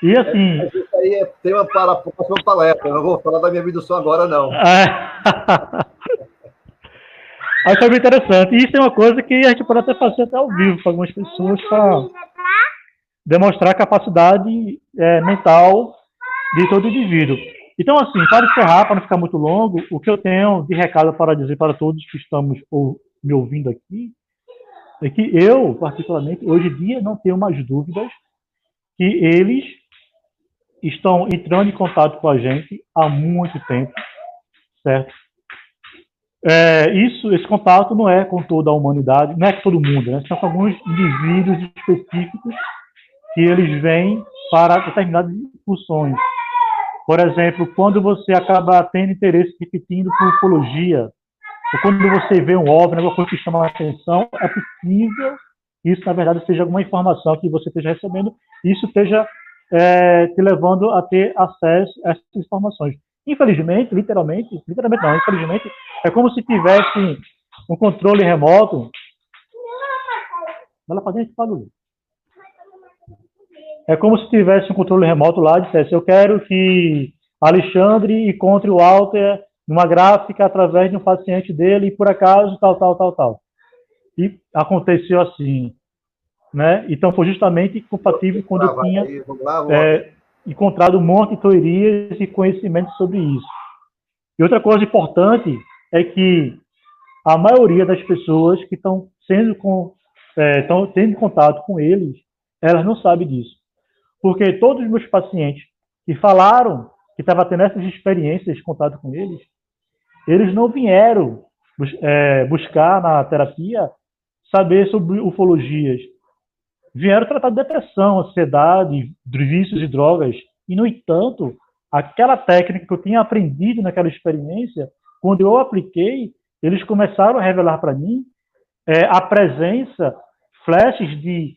E assim... Isso aí é tema para a próxima palestra. Eu não vou falar da minha abdução agora, não. Aí foi bem interessante. E isso é uma coisa que a gente pode até fazer até ao vivo para algumas pessoas, para demonstrar a capacidade mental de todo indivíduo. Então, assim, para encerrar, para não ficar muito longo, o que eu tenho de recado para dizer para todos que estamos me ouvindo aqui é que eu, particularmente, hoje em dia, não tenho mais dúvidas que eles estão entrando em contato com a gente há muito tempo, certo? Esse contato não é com toda a humanidade, não é com todo mundo, né? São com alguns indivíduos específicos que eles vêm para determinadas funções. Por exemplo, quando você acaba tendo interesse repetindo por ufologia, ou quando você vê um OVNI, alguma coisa que chama a atenção, é possível que isso, na verdade, seja alguma informação que você esteja recebendo, e isso esteja te levando a ter acesso a essas informações. Infelizmente, literalmente não, infelizmente, é como se tivesse um controle remoto. Vai lá para dentro, Paulo. É como se tivesse um controle remoto lá e dissesse: eu quero que Alexandre encontre o Walter numa gráfica através de um paciente dele e por acaso tal. E aconteceu assim, né? Então foi justamente compatível quando eu tinha encontrado um monte de teorias e conhecimentos sobre isso. E outra coisa importante é que a maioria das pessoas que estão tendo contato com eles, elas não sabem disso. Porque todos os meus pacientes que falaram que estavam tendo essas experiências de contato com eles não vieram buscar na terapia saber sobre ufologias. Vieram tratar de depressão, ansiedade, vícios e drogas. E, no entanto, aquela técnica que eu tinha aprendido naquela experiência, quando eu apliquei, eles começaram a revelar para mim a presença, flashes de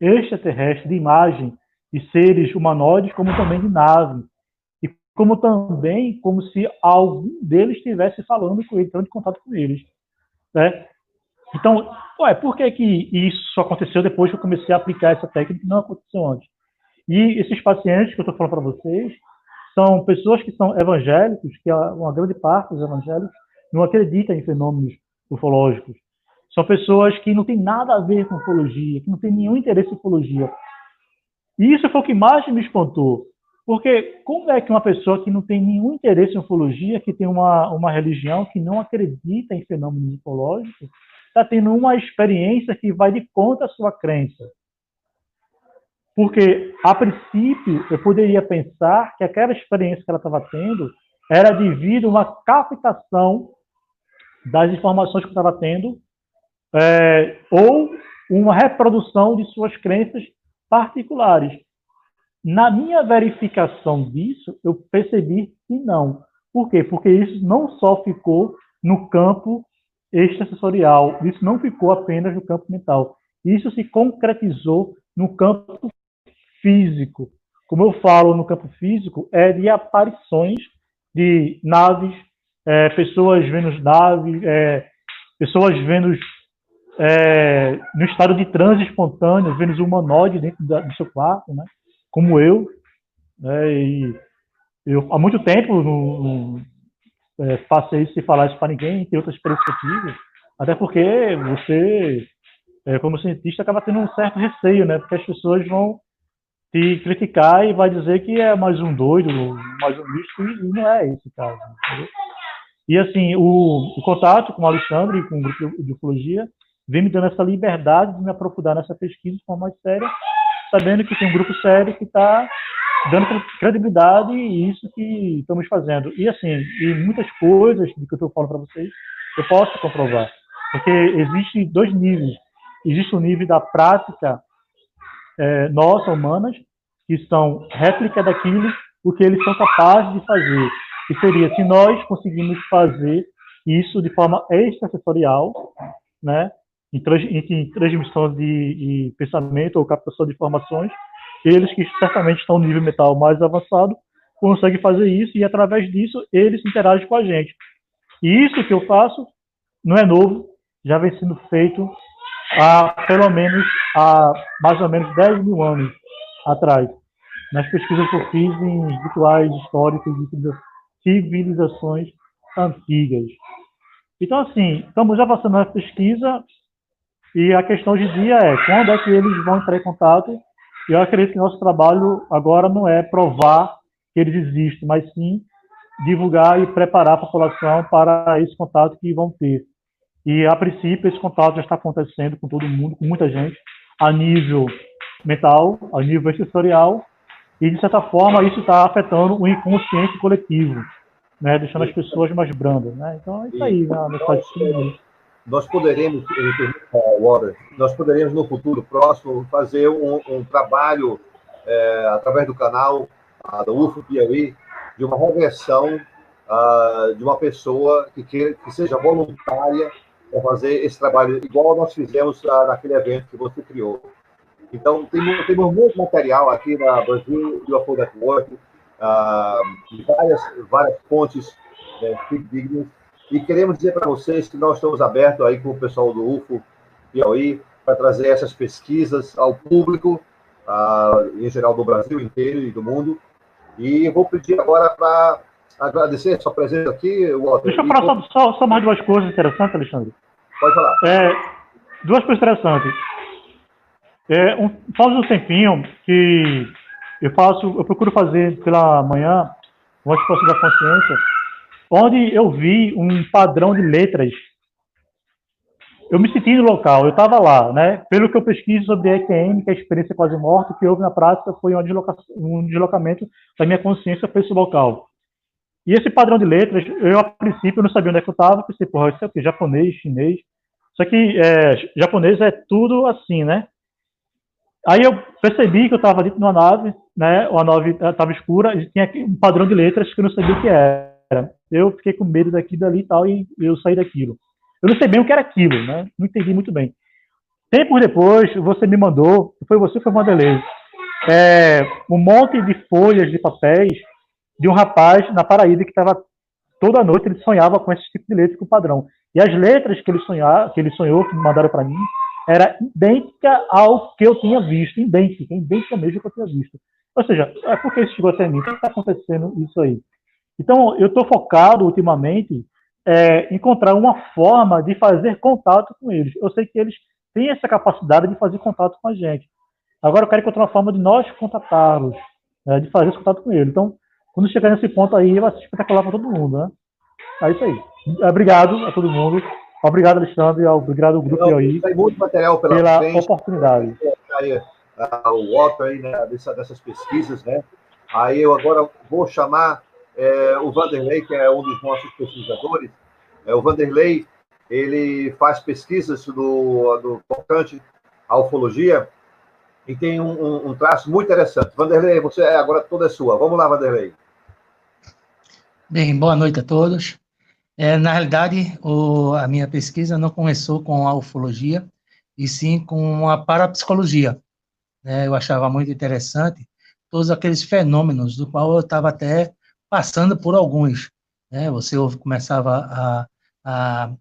extraterrestres, de imagem, de seres humanoides, como também de naves. E como se algum deles estivesse falando com eles, entrando em contato com eles. Né? Então, por que isso aconteceu depois que eu comecei a aplicar essa técnica e não aconteceu antes? E esses pacientes que eu estou falando para vocês são pessoas que são evangélicos, que uma grande parte dos evangélicos não acredita em fenômenos ufológicos. São pessoas que não têm nada a ver com ufologia, que não têm nenhum interesse em ufologia. E isso foi o que mais me espantou. Porque como é que uma pessoa que não tem nenhum interesse em ufologia, que tem uma religião que não acredita em fenômenos ufológicos, está tendo uma experiência que vai de contra a sua crença? Porque, a princípio, eu poderia pensar que aquela experiência que ela estava tendo era devido a uma captação das informações que estava tendo, ou uma reprodução de suas crenças particulares. Na minha verificação disso, eu percebi que não. Por quê? Porque isso não só ficou no campo extrasensorial, isso não ficou apenas no campo mental. Isso se concretizou no campo físico. Como eu falo no campo físico, de aparições de naves, pessoas vendo naves, pessoas vendo no estado de transe espontâneo, vendo os humanoides dentro do seu quarto, né? Como eu. E eu há muito tempo não faço isso sem falar isso para ninguém, tem outras perspectivas, até porque você, como cientista, acaba tendo um certo receio, né? Porque as pessoas vão te criticar e vai dizer que é mais um doido, mais um místico, e não é esse caso. Entendeu? E assim, o contato com o Alexandre, com o grupo de ufologia, vem me dando essa liberdade de me aprofundar nessa pesquisa de forma mais séria, sabendo que tem um grupo sério que está dando credibilidade e isso que estamos fazendo. E assim, e muitas coisas que eu estou falando para vocês, eu posso comprovar. Porque existem dois níveis. Existe o nível da prática nossa, humanas, que são réplica daquilo o que eles são capazes de fazer. Que seria, se nós conseguimos fazer isso de forma extrasensorial, né, em transmissão de pensamento ou captação de informações, eles que certamente estão no nível mental mais avançado conseguem fazer isso e, através disso, eles interagem com a gente. E isso que eu faço não é novo, já vem sendo feito pelo menos há mais ou menos 10 mil anos atrás, nas pesquisas que eu fiz em rituais históricos de civilizações antigas. Então, assim, estamos avançando na pesquisa e a questão de dia é quando é que eles vão entrar em contato. Eu acredito que nosso trabalho agora não é provar que eles existem, mas sim divulgar e preparar a população para esse contato que vão ter. E, a princípio, esse contato já está acontecendo com todo mundo, com muita gente, a nível mental, a nível sensorial, e, de certa forma, isso está afetando o inconsciente coletivo, né, deixando as pessoas mais brandas. Né? Então, é isso aí, nós poderemos, Water, nós poderemos, no futuro próximo, fazer um trabalho, através do canal do UFO Piauí, de uma regressão de uma pessoa que seja voluntária para fazer esse trabalho, igual nós fizemos naquele evento que você criou. Então, temos muito material aqui na Brasil UFO Network, várias fontes dignas, e queremos dizer para vocês que nós estamos abertos aí com o pessoal do UFO Piauí para trazer essas pesquisas ao público, em geral do Brasil inteiro e do mundo. E vou pedir agora para agradecer a sua presença aqui, Walter. Deixa eu falar só mais duas coisas interessantes, Alexandre. Pode falar. Duas coisas interessantes. Faz um tempinho que eu procuro fazer pela manhã uma expansão da consciência, onde eu vi um padrão de letras. Eu me senti no local, eu estava lá, né? Pelo que eu pesquiso sobre EQM, que é a experiência quase morta, o que houve na prática foi um deslocamento da minha consciência para esse local. E esse padrão de letras, eu a princípio não sabia onde é que eu estava, pensei, porra, isso é o quê? Japonês, chinês. Só que japonês é tudo assim, né? Aí eu percebi que eu estava dentro de uma nave, né? A nave estava escura e tinha um padrão de letras que eu não sabia o que era. Eu fiquei com medo daqui, dali e tal, e eu saí daquilo. Eu não sei bem o que era aquilo, né? Não entendi muito bem. Tempos depois, você me mandou, foi você ou foi o Vanderlei, um monte de folhas de papéis de um rapaz na Paraíba que estava toda noite, ele sonhava com esse tipo de letra, com o padrão. E as letras que ele sonhou, que me mandaram para mim, era idêntica ao que eu tinha visto, idêntica mesmo ao que eu tinha visto. Ou seja, por que isso chegou até mim? O que está acontecendo isso aí? Então, eu estou focado, ultimamente, em encontrar uma forma de fazer contato com eles. Eu sei que eles têm essa capacidade de fazer contato com a gente. Agora, eu quero encontrar uma forma de nós contatá-los, de fazer esse contato com eles. Então, quando chegar nesse ponto aí, vai ser espetacular para todo mundo, né? É isso aí. Obrigado a todo mundo. Obrigado, Alexandre. Obrigado ao Grupo Piauí pela oportunidade. O Walter aí, né, dessas pesquisas, né? Aí eu agora vou chamar o Vanderlei, que é um dos nossos pesquisadores. O Vanderlei, ele faz pesquisas do tocante à ufologia e tem um traço muito interessante. Vanderlei, você agora toda é sua. Vamos lá, Vanderlei. Bem, boa noite a todos. Na realidade, a minha pesquisa não começou com a ufologia, e sim com a parapsicologia. Eu achava muito interessante todos aqueles fenômenos, do qual eu estava até passando por alguns. Você começava a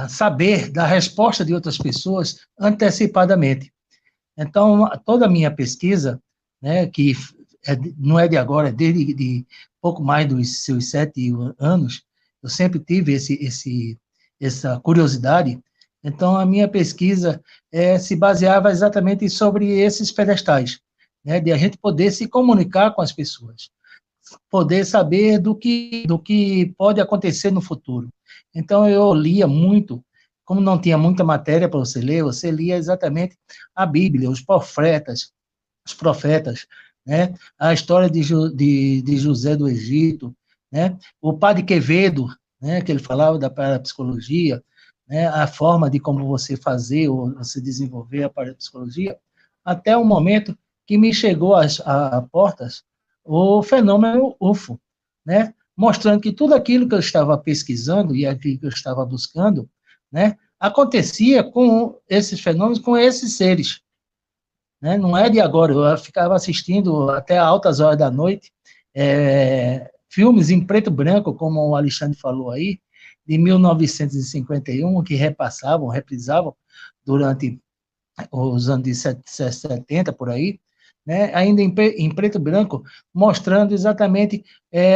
saber da resposta de outras pessoas antecipadamente. Então, toda a minha pesquisa, que não é de agora, é desde pouco mais dos seus 7 anos, eu sempre tive essa curiosidade. Então, a minha pesquisa se baseava exatamente sobre esses pedestais, de a gente poder se comunicar com as pessoas, poder saber do que pode acontecer no futuro. Então, eu lia muito como não tinha muita matéria para você ler, você lia exatamente a Bíblia, os profetas, né? A história de José do Egito, né? O Padre Quevedo, né? Que ele falava da parapsicologia, né? A forma de como você fazer ou você desenvolver a parapsicologia, até o momento que me chegou a portas o fenômeno UFO, né? Mostrando que tudo aquilo que eu estava pesquisando e aquilo que eu estava buscando, né? Acontecia com esses fenômenos, com esses seres, né? Não é de agora, eu ficava assistindo até altas horas da noite, filmes em preto e branco, como o Alexandre falou aí, de 1951, que reprisavam durante os anos de 70, por aí, né? Ainda em preto e branco, mostrando exatamente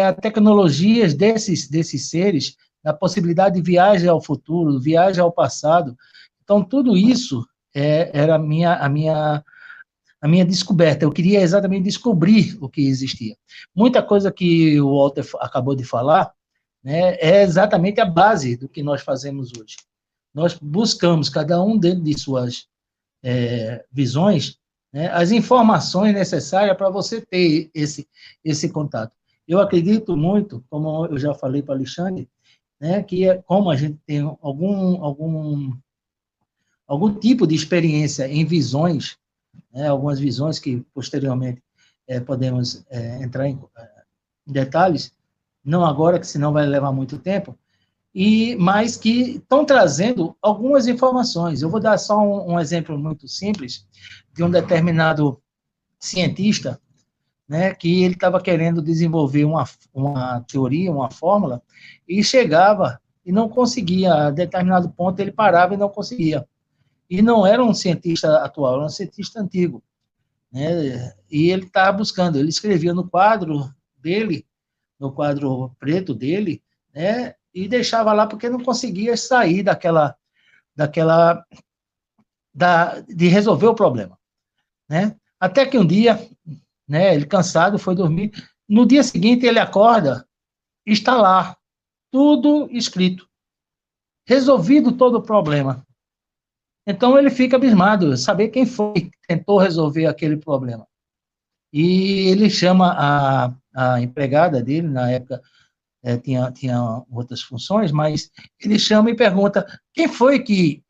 a tecnologias desses seres, a possibilidade de viagem ao futuro, viagem ao passado. Então, tudo isso era a minha descoberta. Eu queria exatamente descobrir o que existia. Muita coisa que o Walter acabou de falar, né, é exatamente a base do que nós fazemos hoje. Nós buscamos, cada um dentro de suas visões, né, as informações necessárias para você ter esse contato. Eu acredito muito, como eu já falei para o Alexandre, né, que como a gente tem algum tipo de experiência em visões, né, algumas visões que posteriormente podemos entrar em detalhes, não agora, que senão vai levar muito tempo, mas que estão trazendo algumas informações. Eu vou dar só um exemplo muito simples de um determinado cientista, né, que ele estava querendo desenvolver uma teoria, uma fórmula, e chegava e não conseguia, a determinado ponto ele parava e não conseguia. E não era um cientista atual, era um cientista antigo, né, e ele estava buscando, ele escrevia no quadro dele, no quadro preto dele, né, e deixava lá porque não conseguia sair de resolver o problema, né? Até que um dia, né, ele cansado foi dormir, no dia seguinte ele acorda, está lá, tudo escrito, resolvido todo o problema. Então ele fica abismado, saber quem foi que tentou resolver aquele problema. E ele chama a empregada dele, na época tinha outras funções, mas ele chama e pergunta, quem foi que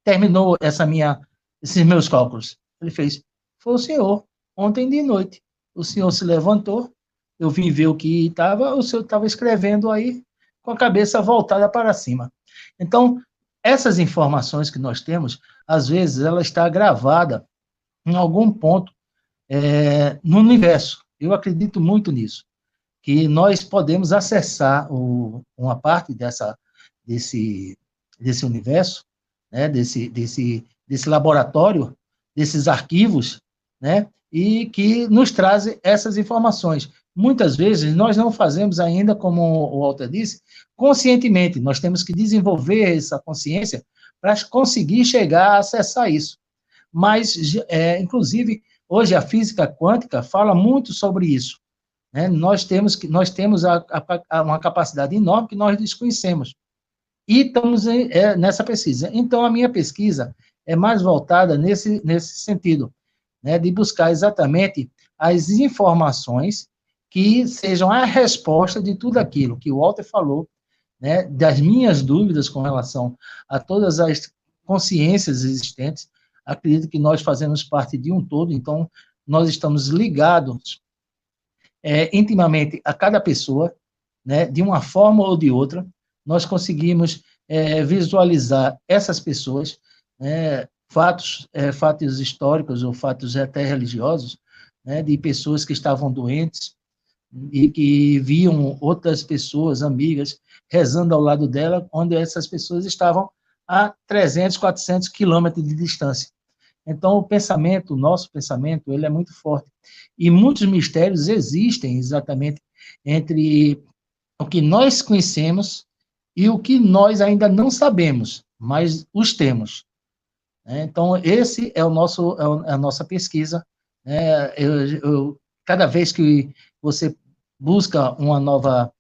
terminou esses meus cálculos? Ele fez, foi o senhor, ontem de noite. O senhor se levantou, eu vim ver o que estava, o senhor estava escrevendo aí, com a cabeça voltada para cima. Então, essas informações que nós temos, às vezes, ela está gravada em algum ponto no universo. Eu acredito muito nisso, que nós podemos acessar uma parte desse universo, né, desse laboratório, desses arquivos, né, e que nos trazem essas informações. Muitas vezes nós não fazemos ainda, como o Walter disse, conscientemente. Nós temos que desenvolver essa consciência para conseguir chegar a acessar isso. Mas, inclusive, hoje a física quântica fala muito sobre isso, né? Nós temos uma capacidade enorme que nós desconhecemos. E estamos nessa pesquisa. Então, a minha pesquisa é mais voltada nesse sentido, né, de buscar exatamente as informações que sejam a resposta de tudo aquilo que o Walter falou, né, das minhas dúvidas com relação a todas as consciências existentes. Acredito que nós fazemos parte de um todo, então nós estamos ligados intimamente a cada pessoa, né, de uma forma ou de outra. Nós conseguimos visualizar essas pessoas, fatos históricos ou fatos até religiosos, né, de pessoas que estavam doentes e que viam outras pessoas, amigas, rezando ao lado dela, onde essas pessoas estavam a 300, 400 quilômetros de distância. Então, o nosso pensamento, ele é muito forte. E muitos mistérios existem exatamente entre o que nós conhecemos e o que nós ainda não sabemos, mas os temos. Então, esse é a nossa pesquisa. Cada vez que você busca uma nova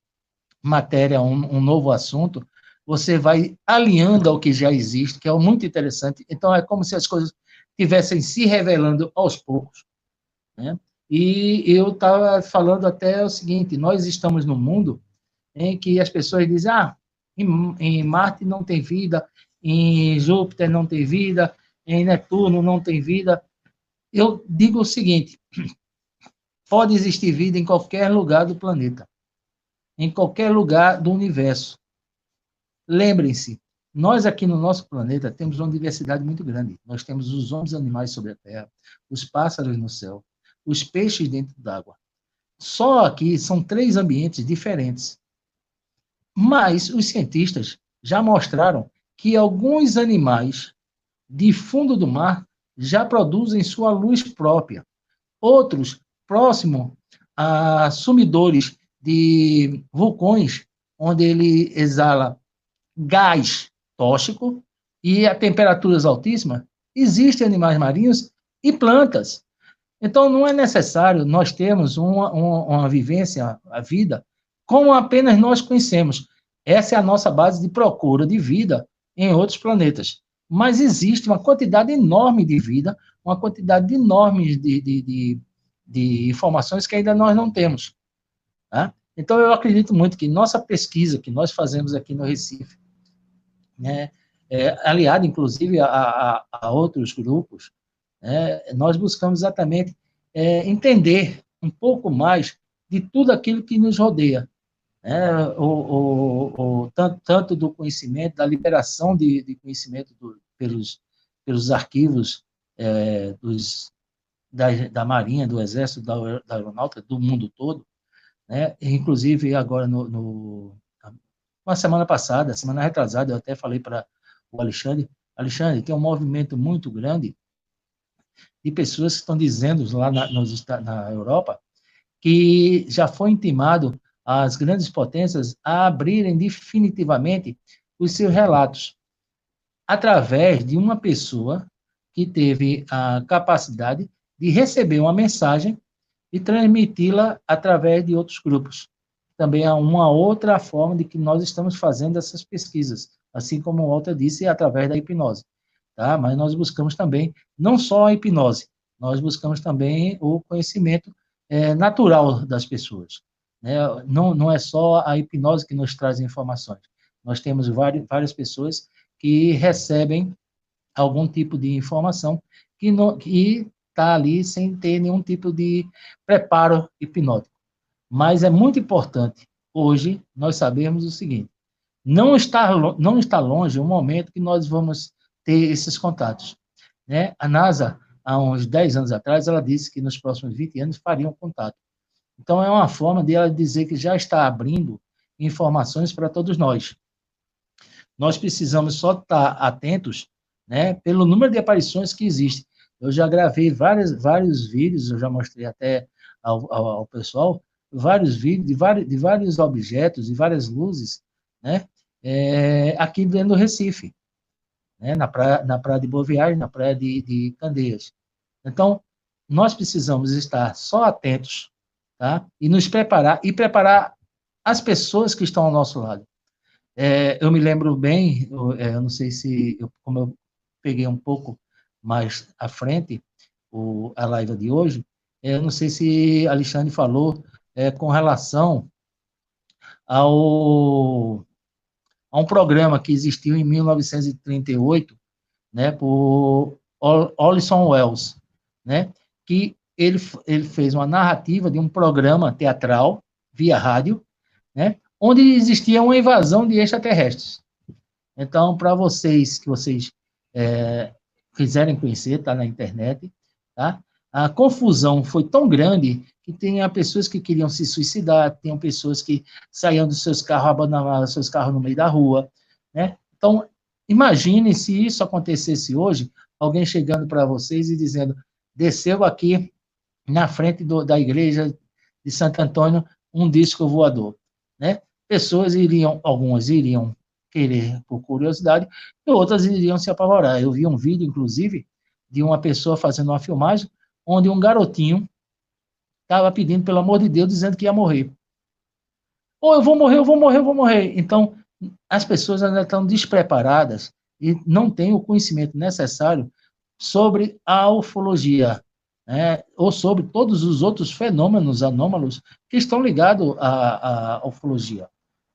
matéria, um novo assunto, você vai alinhando ao que já existe, que é muito interessante. Então, é como se as coisas estivessem se revelando aos poucos, né? E eu estava falando até o seguinte, nós estamos num mundo em que as pessoas dizem, em Marte não tem vida, em Júpiter não tem vida, em Netuno não tem vida. Eu digo o seguinte, pode existir vida em qualquer lugar do planeta, em qualquer lugar do universo. Lembrem-se, nós aqui no nosso planeta temos uma diversidade muito grande. Nós temos os homens animais sobre a Terra, os pássaros no céu, os peixes dentro d'água. Só aqui são 3 ambientes diferentes. Mas os cientistas já mostraram que alguns animais de fundo do mar já produzem sua luz própria. Outros, próximo a sumidores de vulcões, onde ele exala gás tóxico e a temperaturas altíssimas, existem animais marinhos e plantas. Então, não é necessário nós termos uma vivência, a vida, como apenas nós conhecemos. Essa é a nossa base de procura de vida em outros planetas. Mas existe uma quantidade enorme de vida, uma quantidade enorme de informações que ainda nós não temos. Tá? Então, eu acredito muito que nossa pesquisa que nós fazemos aqui no Recife, né, aliado, inclusive, a outros grupos, nós buscamos exatamente entender um pouco mais de tudo aquilo que nos rodeia, tanto do conhecimento, da liberação de conhecimento pelos arquivos da Marinha, do Exército, da Aeronáutica, do mundo todo, né? Inclusive, agora, uma semana passada, semana retrasada, eu até falei para o Alexandre, tem um movimento muito grande de pessoas que estão dizendo lá na Europa que já foi intimado as grandes potências a abrirem definitivamente os seus relatos através de uma pessoa que teve a capacidade de receber uma mensagem e transmiti-la através de outros grupos. Também há uma outra forma de que nós estamos fazendo essas pesquisas, assim como o Walter disse, através da hipnose. Tá? Mas nós buscamos também, não só a hipnose, nós buscamos também o conhecimento natural das pessoas. Né? Não é só a hipnose que nos traz informações. Nós temos várias pessoas que recebem algum tipo de informação que está ali sem ter nenhum tipo de preparo hipnótico. Mas é muito importante, hoje, nós sabemos o seguinte, não está longe o momento que nós vamos ter esses contatos. Né? A NASA, há uns 10 anos atrás, ela disse que nos próximos 20 anos fariam contato. Então, é uma forma de ela dizer que já está abrindo informações para todos nós. Nós precisamos só estar atentos, né, pelo número de aparições que existe. Eu já gravei vários vídeos, eu já mostrei até ao pessoal, vários vídeos de vários objetos, de várias luzes, né, aqui dentro do Recife, né, na praia de Boa Viagem, na praia de Candeias. Então, nós precisamos estar só atentos, tá, e nos preparar, e preparar as pessoas que estão ao nosso lado. Eu me lembro bem, eu não sei se, como eu peguei um pouco mais à frente a live de hoje, eu não sei se Alexandre falou com relação a um programa que existiu em 1938, né, por Orson Welles, né, que ele fez uma narrativa de um programa teatral via rádio, né, onde existia uma invasão de extraterrestres. Então, para vocês quiserem conhecer, está na internet, tá? A confusão foi tão grande que tinha pessoas que queriam se suicidar, tinham pessoas que saíam dos seus carros, abandonavam seus carros no meio da rua, né? Então, imagine se isso acontecesse hoje, alguém chegando para vocês e dizendo, desceu aqui na frente da igreja de Santo Antônio um disco voador, né? Algumas iriam querer por curiosidade, e outras iriam se apavorar. Eu vi um vídeo, inclusive, de uma pessoa fazendo uma filmagem, onde um garotinho estava pedindo, pelo amor de Deus, dizendo que ia morrer. Eu vou morrer. Então, as pessoas ainda estão despreparadas e não têm o conhecimento necessário sobre a ufologia, né, ou sobre todos os outros fenômenos anômalos que estão ligados à ufologia.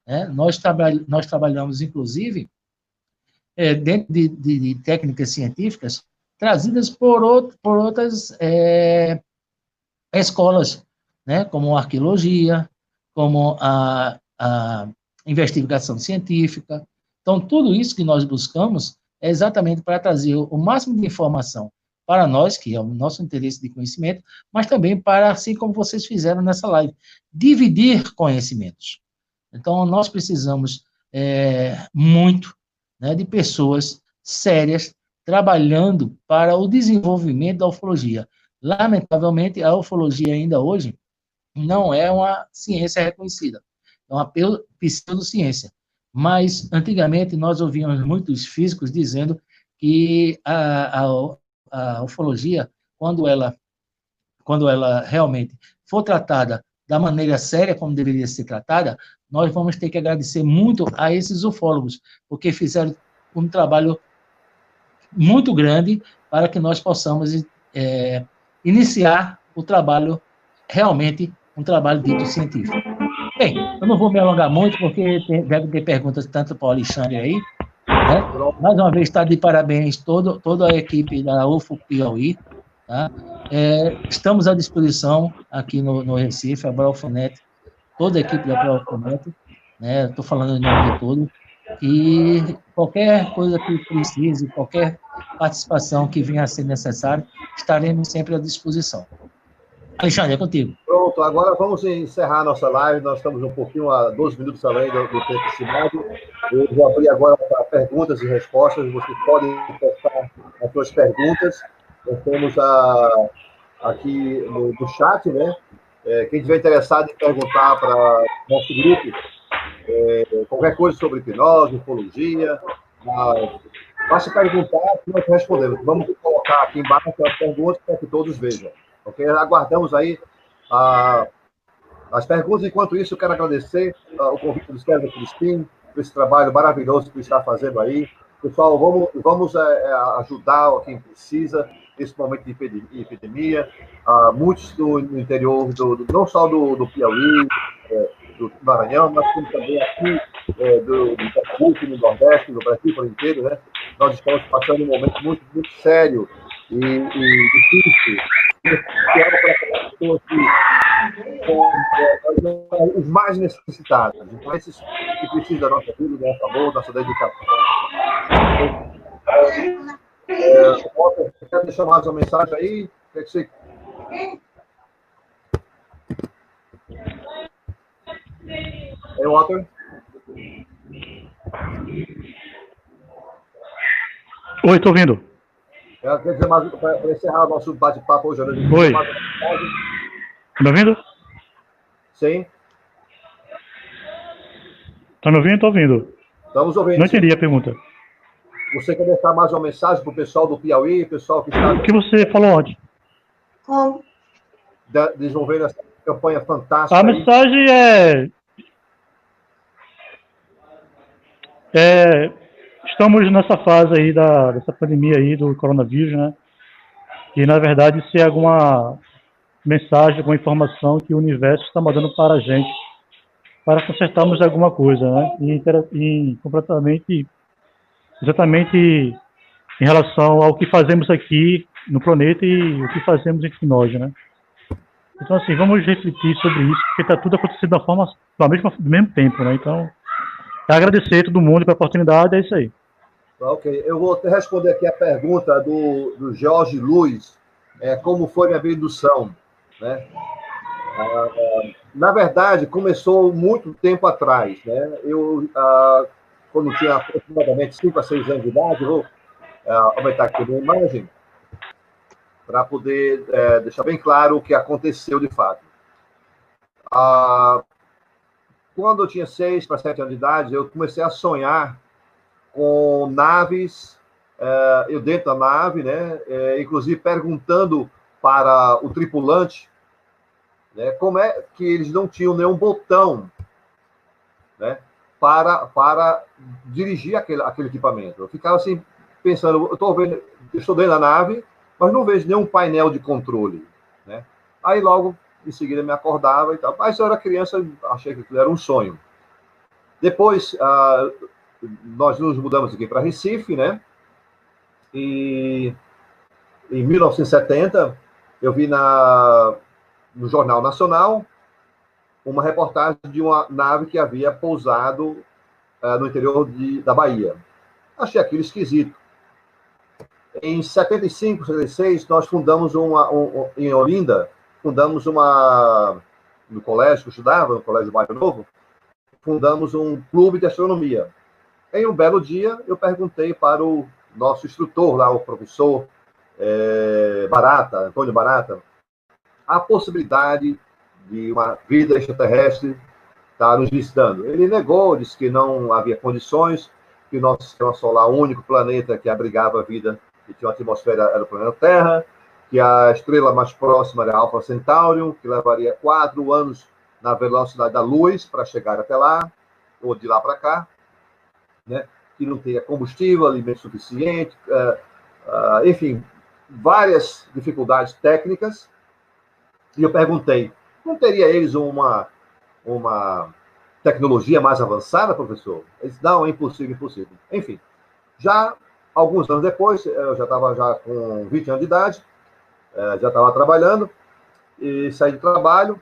Né? Nós trabalhamos, inclusive, dentro de técnicas científicas trazidas por outras escolas, né, como a arqueologia, como a investigação científica. Então, tudo isso que nós buscamos é exatamente para trazer o máximo de informação para nós, que é o nosso interesse de conhecimento, mas também para, assim como vocês fizeram nessa live, dividir conhecimentos. Então, nós precisamos muito, né, de pessoas sérias trabalhando para o desenvolvimento da ufologia. Lamentavelmente, a ufologia ainda hoje não é uma ciência reconhecida, é uma pseudociência. Mas, antigamente, nós ouvíamos muitos físicos dizendo que a ufologia, quando ela realmente for tratada da maneira séria como deveria ser tratada, nós vamos ter que agradecer muito a esses ufólogos, porque fizeram um trabalho muito grande para que nós possamos iniciar o trabalho, realmente, um trabalho dito científico. Bem, eu não vou me alongar muito, porque deve ter perguntas tanto para o Alexandre aí, né? Mais uma vez, está de parabéns toda a equipe da UFO Piauí, tá? Estamos à disposição aqui no Recife, a Braufonet, toda a equipe da Braufonet, né? Estou falando em nome de todos, e qualquer coisa que precise, qualquer participação que venha a ser necessária, estaremos sempre à disposição. Alexandre, é contigo. Pronto, agora vamos encerrar a nossa live. Nós estamos um pouquinho a 12 minutos além do tempo estimado. Eu vou abrir agora para perguntas e respostas. Vocês podem postar as suas perguntas. Nós temos aqui no chat, né? Quem estiver interessado em perguntar para o nosso grupo, qualquer coisa sobre hipnose, ufologia, basta perguntar que nós respondemos. Vamos colocar aqui embaixo as perguntas para que todos vejam. Ok? Aguardamos aí as perguntas. Enquanto isso, eu quero agradecer o convite do César Crispim por esse trabalho maravilhoso que está fazendo aí. Pessoal, vamos ajudar quem precisa nesse momento de epidemia. Muitos no interior, não só do Piauí, do Maranhão, mas como também aqui do Pernambuco, no Nordeste, no Brasil por inteiro, né? Nós estamos passando um momento muito, muito sério e difícil, para as pessoas que são os mais necessitados. Então, esses que precisam da nossa ajuda, do nosso amor, da nossa dedicação. Walter, quer deixar mais uma mensagem aí? O que é que você... Ei, Walter? Oi, estou ouvindo. Eu quero dizer mais para encerrar o nosso bate-papo hoje. Oi. Está me ouvindo? Sim. Está me ouvindo? Estou ouvindo. Estamos ouvindo. Não entendi a pergunta. Você quer deixar mais uma mensagem para o pessoal do Piauí, pessoal que está... O que você falou ontem? Como? Desenvolvendo essa campanha fantástica. A mensagem estamos nessa fase aí dessa pandemia aí do coronavírus, né? E, na verdade, se é alguma mensagem, alguma informação que o universo está mandando para a gente, para consertarmos alguma coisa, né? E completamente, exatamente em relação ao que fazemos aqui no planeta e o que fazemos entre nós, né? Então, assim, vamos refletir sobre isso, porque está tudo acontecendo do mesmo tempo, né? Então, agradecer a todo mundo pela oportunidade, é isso aí. Ok, eu vou responder aqui a pergunta do Jorge Luiz, como foi minha abdução, né? Na verdade, começou muito tempo atrás, né? Eu, quando tinha aproximadamente 5 a 6 anos de idade, vou aumentar aqui a minha imagem, para poder deixar bem claro o que aconteceu de fato. Quando eu tinha 6 para 7 anos de idade, eu comecei a sonhar com naves, eu dentro da nave, né? Inclusive perguntando para o tripulante, né, como é que eles não tinham nenhum botão, né? para dirigir aquele equipamento. Eu ficava assim, pensando, eu estou dentro da nave, mas não vejo nenhum painel de controle, né? Aí logo, em seguida, me acordava e tal. Mas eu era criança, achei que aquilo era um sonho. Depois, nós nos mudamos aqui para Recife, né? E em 1970, eu vi no Jornal Nacional uma reportagem de uma nave que havia pousado no interior da Bahia. Achei aquilo esquisito. Em 75, 76, nós fundamos em Olinda, no colégio que eu estudava, no Colégio Bairro Novo, fundamos um clube de astronomia. Em um belo dia, eu perguntei para o nosso instrutor lá, o professor Antônio Barata, a possibilidade de uma vida extraterrestre estar nos visitando. Ele negou, disse que não havia condições, que o nosso sistema solar, o único planeta que abrigava a vida, que tinha uma atmosfera, era o planeta Terra, que a estrela mais próxima era Alpha Centauri, que levaria 4 anos na velocidade da luz para chegar até lá, ou de lá para cá, né? Que não teria combustível, alimento suficiente, enfim, várias dificuldades técnicas. E eu perguntei, não teria eles uma tecnologia mais avançada, professor? Ele disse, não, é impossível, impossível. Enfim, já alguns anos depois, eu já estava com 20 anos de idade, já estava trabalhando, e saí do trabalho.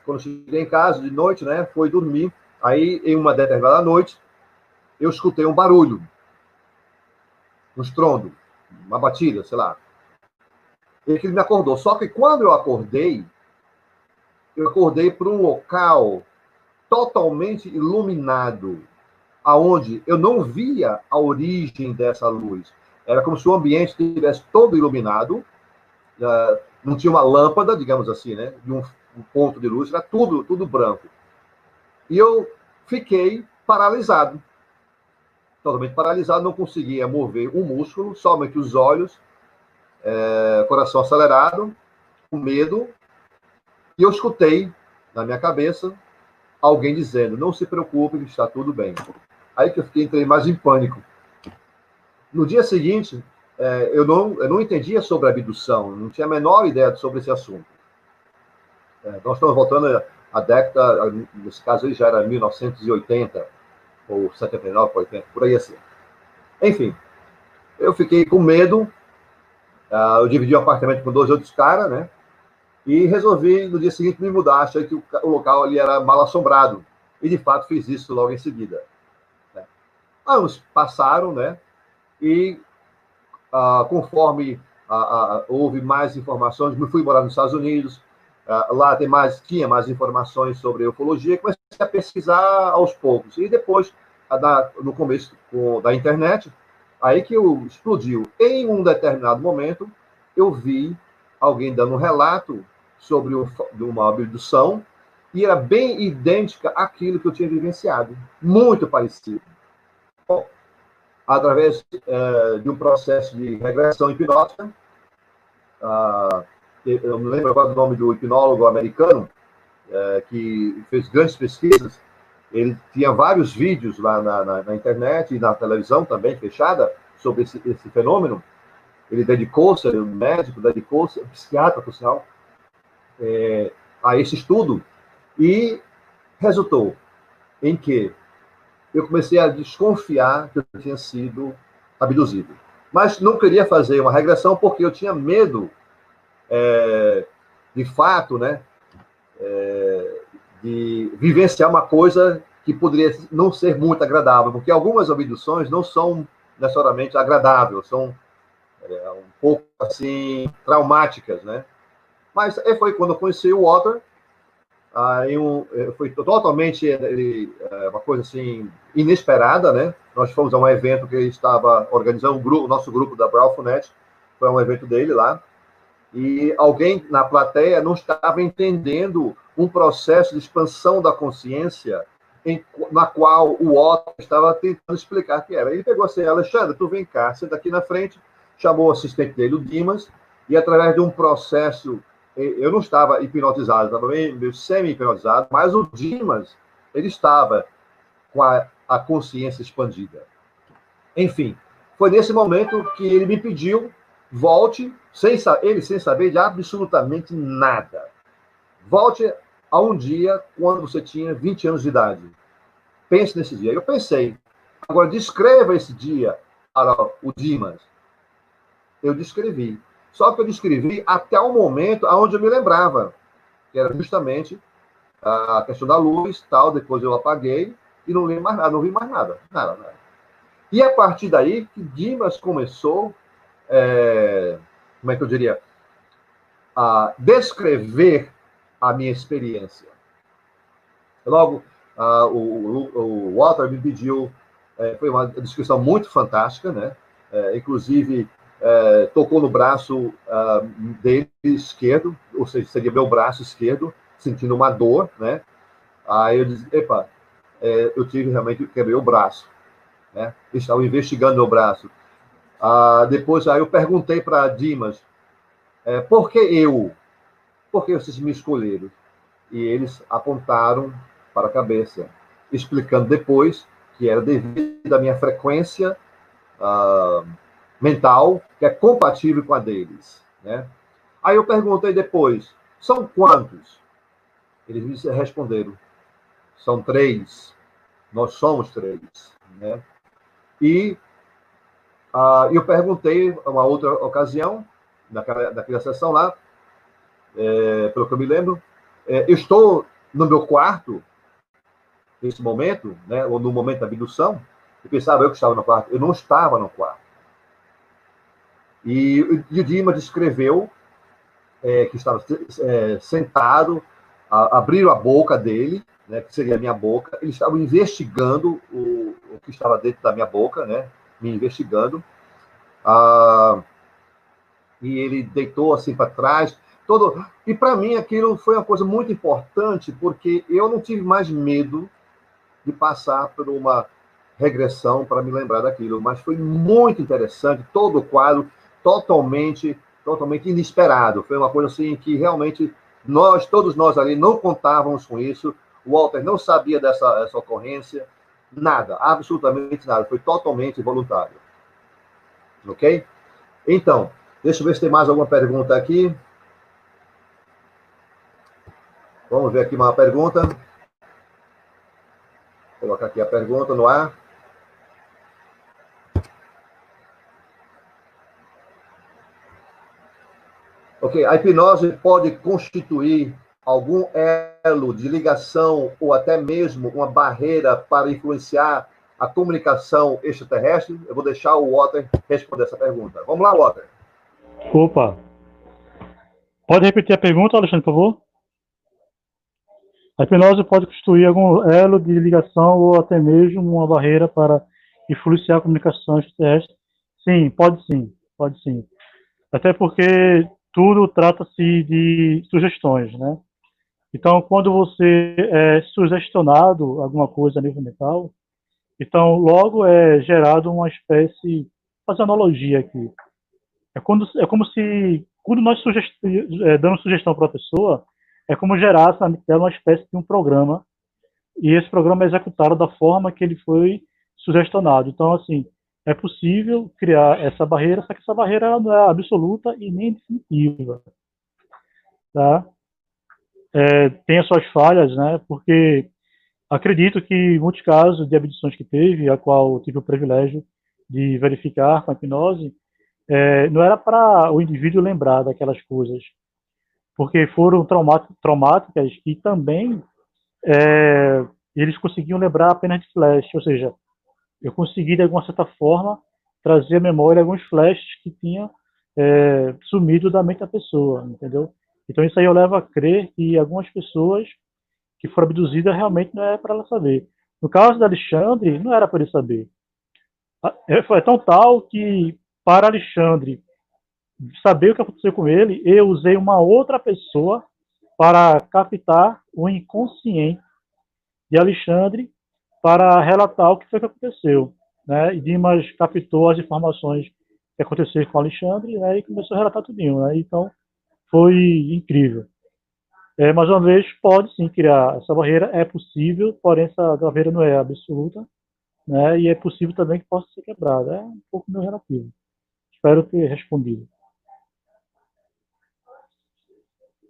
Quando cheguei em casa de noite, né, fui dormir. Aí, em uma determinada noite, eu escutei um barulho, um estrondo, uma batida, sei lá. E aquilo me acordou. Só que quando eu acordei para um local totalmente iluminado, aonde eu não via a origem dessa luz. Era como se o ambiente estivesse todo iluminado, não tinha uma lâmpada, digamos assim, né, de um ponto de luz, era tudo branco. E eu fiquei paralisado, totalmente paralisado, não conseguia mover um músculo, somente os olhos, coração acelerado, com medo, e eu escutei, na minha cabeça, alguém dizendo, não se preocupe, que está tudo bem. Aí que eu entrei mais em pânico. No dia seguinte, eu não entendia sobre abdução, não tinha a menor ideia sobre esse assunto. Nós estamos voltando à década, nesse caso aí já era 1980, ou 79, 80, por aí assim. Enfim, eu fiquei com medo, eu dividi o apartamento com 2 outros caras, né? E resolvi, no dia seguinte, me mudar. Achei que o local ali era mal assombrado. E, de fato, fiz isso logo em seguida. Anos passaram, né? E, conforme houve mais informações, me fui morar nos Estados Unidos. Lá tinha mais informações sobre ufologia. Comecei a pesquisar aos poucos. E depois, no começo da internet, aí que explodiu. Em um determinado momento, eu vi alguém dando um relato sobre uma abdução, e era bem idêntica àquilo que eu tinha vivenciado. Muito parecido. Bom, através de um processo de regressão hipnótica, eu me lembro agora do nome do hipnólogo americano, que fez grandes pesquisas. Ele tinha vários vídeos lá na internet e na televisão também, fechada, sobre esse fenômeno. Ele dedicou-se, o médico dedicou-se, psiquiatra, por sinal, a esse estudo, e resultou em que eu comecei a desconfiar que eu tinha sido abduzido. Mas não queria fazer uma regressão porque eu tinha medo, de fato, né, de vivenciar uma coisa que poderia não ser muito agradável, porque algumas abduções não são necessariamente agradáveis, são um pouco, assim, traumáticas, né? Mas foi quando eu conheci o Walter, foi totalmente uma coisa, assim, inesperada, né? Nós fomos a um evento que ele estava organizando, o nosso grupo da Browfonet, foi um evento dele lá, e alguém na plateia não estava entendendo um processo de expansão da consciência na qual o Walter estava tentando explicar o que era. Ele pegou assim, Alexandre, tu vem cá, senta aqui na frente, chamou o assistente dele, o Dimas, e através de um processo, eu não estava hipnotizado, estava meio semi-hipnotizado, mas o Dimas, ele estava com a a consciência expandida. Enfim, foi nesse momento que ele me pediu, volte, ele sem saber de absolutamente nada. Volte a um dia quando você tinha 20 anos de idade. Pense nesse dia. Eu pensei. Agora, descreva esse dia para o Dimas. Eu descrevi. Só que eu descrevi até o momento onde eu me lembrava, que era justamente a questão da luz, tal. Depois eu apaguei e não li mais nada, não vi mais nada. Nada. E a partir daí que Dimas começou, como é que eu diria, a descrever a minha experiência. Logo, o Walter me pediu, foi uma descrição muito fantástica, né? Inclusive, tocou no braço dele esquerdo, ou seja, seria meu braço esquerdo, sentindo uma dor, né? Aí eu disse, epa, eu tive realmente, quebrei o braço, né? Estava investigando meu braço. Depois, aí eu perguntei para Dimas, por que eu? Por que vocês me escolheram? E eles apontaram para a cabeça, explicando depois que era devido à minha frequência mental, que é compatível com a deles, né? Aí eu perguntei depois, são quantos? Eles me responderam, são 3, nós somos 3, né? E eu perguntei, uma outra ocasião, naquela sessão lá, pelo que eu me lembro, eu estou no meu quarto, nesse momento, né, ou no momento da abdução, eu pensava eu que estava no quarto, eu não estava no quarto. E o Dimas descreveu que estava sentado, abriram a boca dele, né, que seria a minha boca, eles estavam investigando o que estava dentro da minha boca, né, me investigando, e ele deitou assim para trás, e para mim aquilo foi uma coisa muito importante, porque eu não tive mais medo de passar por uma regressão para me lembrar daquilo, mas foi muito interessante, todo o quadro totalmente inesperado, foi uma coisa assim que realmente todos nós ali não contávamos com isso, o Walter não sabia dessa ocorrência, nada, absolutamente nada, foi totalmente voluntário. Ok? Então, deixa eu ver se tem mais alguma pergunta aqui. Vamos ver aqui uma pergunta. Vou colocar aqui a pergunta no ar. Ok, a hipnose pode constituir algum elo de ligação ou até mesmo uma barreira para influenciar a comunicação extraterrestre? Eu vou deixar o Walter responder essa pergunta. Vamos lá, Walter. Opa. Pode repetir a pergunta, Alexandre, por favor? A hipnose pode constituir algum elo de ligação ou até mesmo uma barreira para influenciar a comunicação extraterrestre? Sim, pode sim, pode sim. Até porque tudo trata-se de sugestões, né? Então, quando você é sugestionado alguma coisa a nível mental, então logo é gerado uma espécie, fazer analogia aqui. É como se, quando nós damos sugestão para a pessoa, é como gerasse na mente dela uma espécie de um programa, e esse programa é executado da forma que ele foi sugestionado. Então, assim, é possível criar essa barreira, só que essa barreira ela não é absoluta e nem definitiva, tá? Tem as suas falhas, né? Porque acredito que em muitos casos de abduções que teve, a qual eu tive o privilégio de verificar com a hipnose, não era para o indivíduo lembrar daquelas coisas, porque foram traumáticas e também eles conseguiam lembrar apenas de flash, ou seja, eu consegui de alguma certa forma trazer à memória alguns flashes que tinham sumido da mente da pessoa, entendeu? Então isso aí eu levo a crer que algumas pessoas que foram abduzidas realmente não é para ela saber. No caso da Alexandre, não era para ele saber. Foi tão tal que, para Alexandre saber o que aconteceu com ele, eu usei uma outra pessoa para captar o inconsciente de Alexandre para relatar o que foi que aconteceu, né? E Dimas captou as informações que aconteceram com Alexandre, né? E começou a relatar tudinho, né? Então foi incrível. Mais uma vez, pode sim criar essa barreira, é possível, porém essa barreira não é absoluta né? E é possível também que possa ser quebrado. É um pouco meu relativo. Espero ter respondido.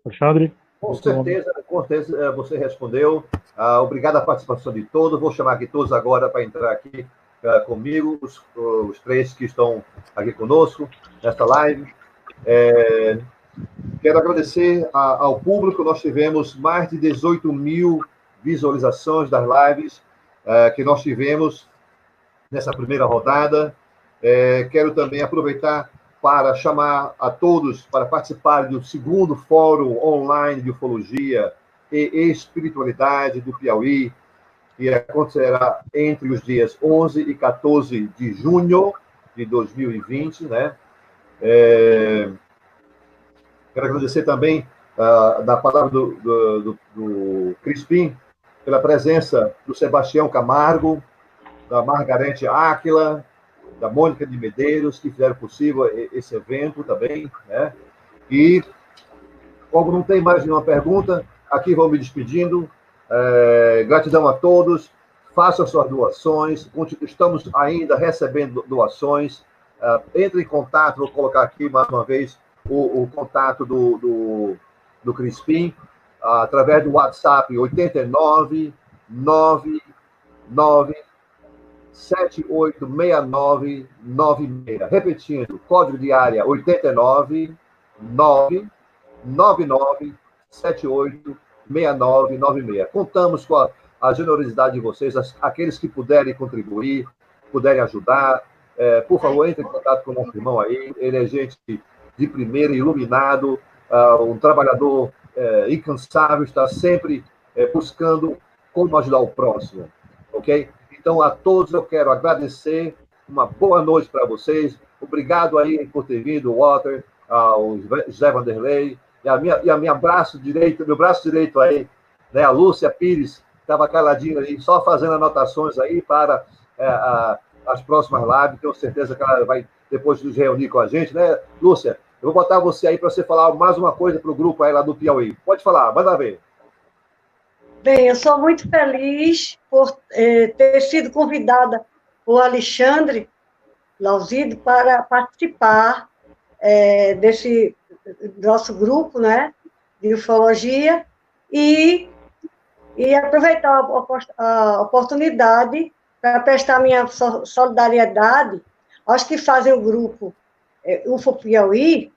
Alexandre? Com certeza você respondeu. Obrigado a participação de todos. Vou chamar aqui todos agora para entrar aqui comigo, os três que estão aqui conosco nesta live. Quero agradecer ao público. Nós tivemos mais de 18 mil visualizações das lives que nós tivemos nessa primeira rodada. Quero também aproveitar para chamar a todos para participar do segundo Fórum Online de Ufologia e Espiritualidade do Piauí, que acontecerá entre os dias 11 e 14 de junho de 2020, né? Quero agradecer também da palavra do Crispim, pela presença do Sebastião Camargo, da Margarete Áquila, da Mônica de Medeiros, que fizeram possível esse evento também, né? E, como não tem mais nenhuma pergunta, aqui vou me despedindo. Gratidão a todos. Façam suas doações. Estamos ainda recebendo doações. Entre em contato, vou colocar aqui mais uma vez o contato do Crispim, através do WhatsApp 89 99 786996. Repetindo, código de área 89 999 786996. Contamos com a generosidade de vocês, aqueles que puderem contribuir, puderem ajudar. Por favor, entre em contato com o nosso irmão aí. Ele é gente de primeira, iluminado, um trabalhador incansável, está sempre buscando como ajudar o próximo, ok? Então, a todos eu quero agradecer, uma boa noite para vocês, obrigado aí por ter vindo, Walter, ao José Vanderlei, e a minha braço direito, meu braço direito aí, né, a Lúcia Pires, estava caladinha aí, só fazendo anotações aí para as próximas lives, tenho certeza que ela vai depois nos reunir com a gente, né, Lúcia? Eu vou botar você aí para você falar mais uma coisa para o grupo aí lá do Piauí. Pode falar, manda ver. Bem, eu sou muito feliz por ter sido convidada por Alexandre Lauzido para participar desse nosso grupo, né, de ufologia e aproveitar a oportunidade para prestar minha solidariedade aos que fazem o grupo UFO Piauí,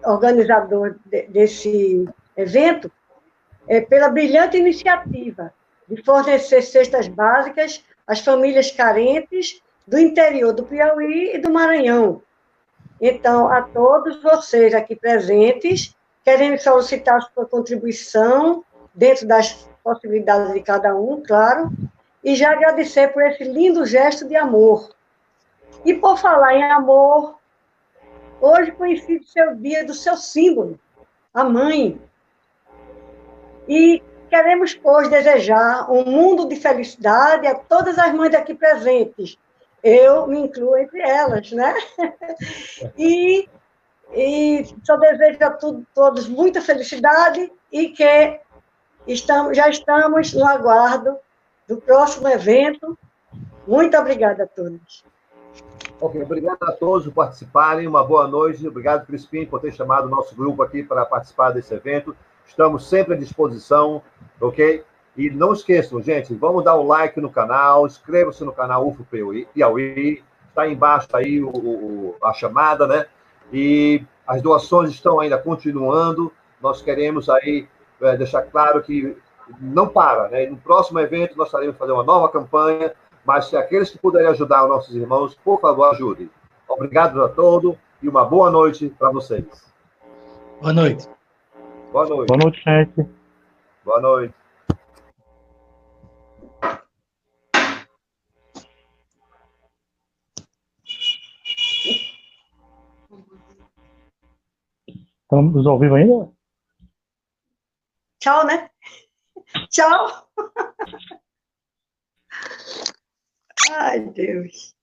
organizador desse evento, pela brilhante iniciativa de fornecer cestas básicas às famílias carentes do interior do Piauí e do Maranhão. Então, a todos vocês aqui presentes, queremos solicitar sua contribuição, dentro das possibilidades de cada um, claro, e já agradecer por esse lindo gesto de amor. E por falar em amor, hoje coincide o dia do seu símbolo, a mãe. E queremos, pois, desejar um mundo de felicidade a todas as mães aqui presentes. Eu me incluo entre elas, né? E só desejo a todos muita felicidade e que já estamos no aguardo do próximo evento. Muito obrigada a todos. Ok, obrigado a todos por participarem. Uma boa noite. Obrigado, Crispim, por ter chamado o nosso grupo aqui para participar desse evento. Estamos sempre à disposição, ok? E não esqueçam, gente, vamos dar um like no canal, inscreva-se no canal UFO Piauí, está embaixo aí a chamada, né? E as doações estão ainda continuando. Nós queremos aí deixar claro que não para, né? No próximo evento nós estaremos fazendo uma nova campanha, mas se aqueles que puderem ajudar os nossos irmãos, por favor, ajudem. Obrigado a todos e uma boa noite para vocês. Boa noite. Boa noite. Boa noite, gente. Boa noite. Estamos ao vivo ainda? Tchau, né? Tchau. Ai, Deus.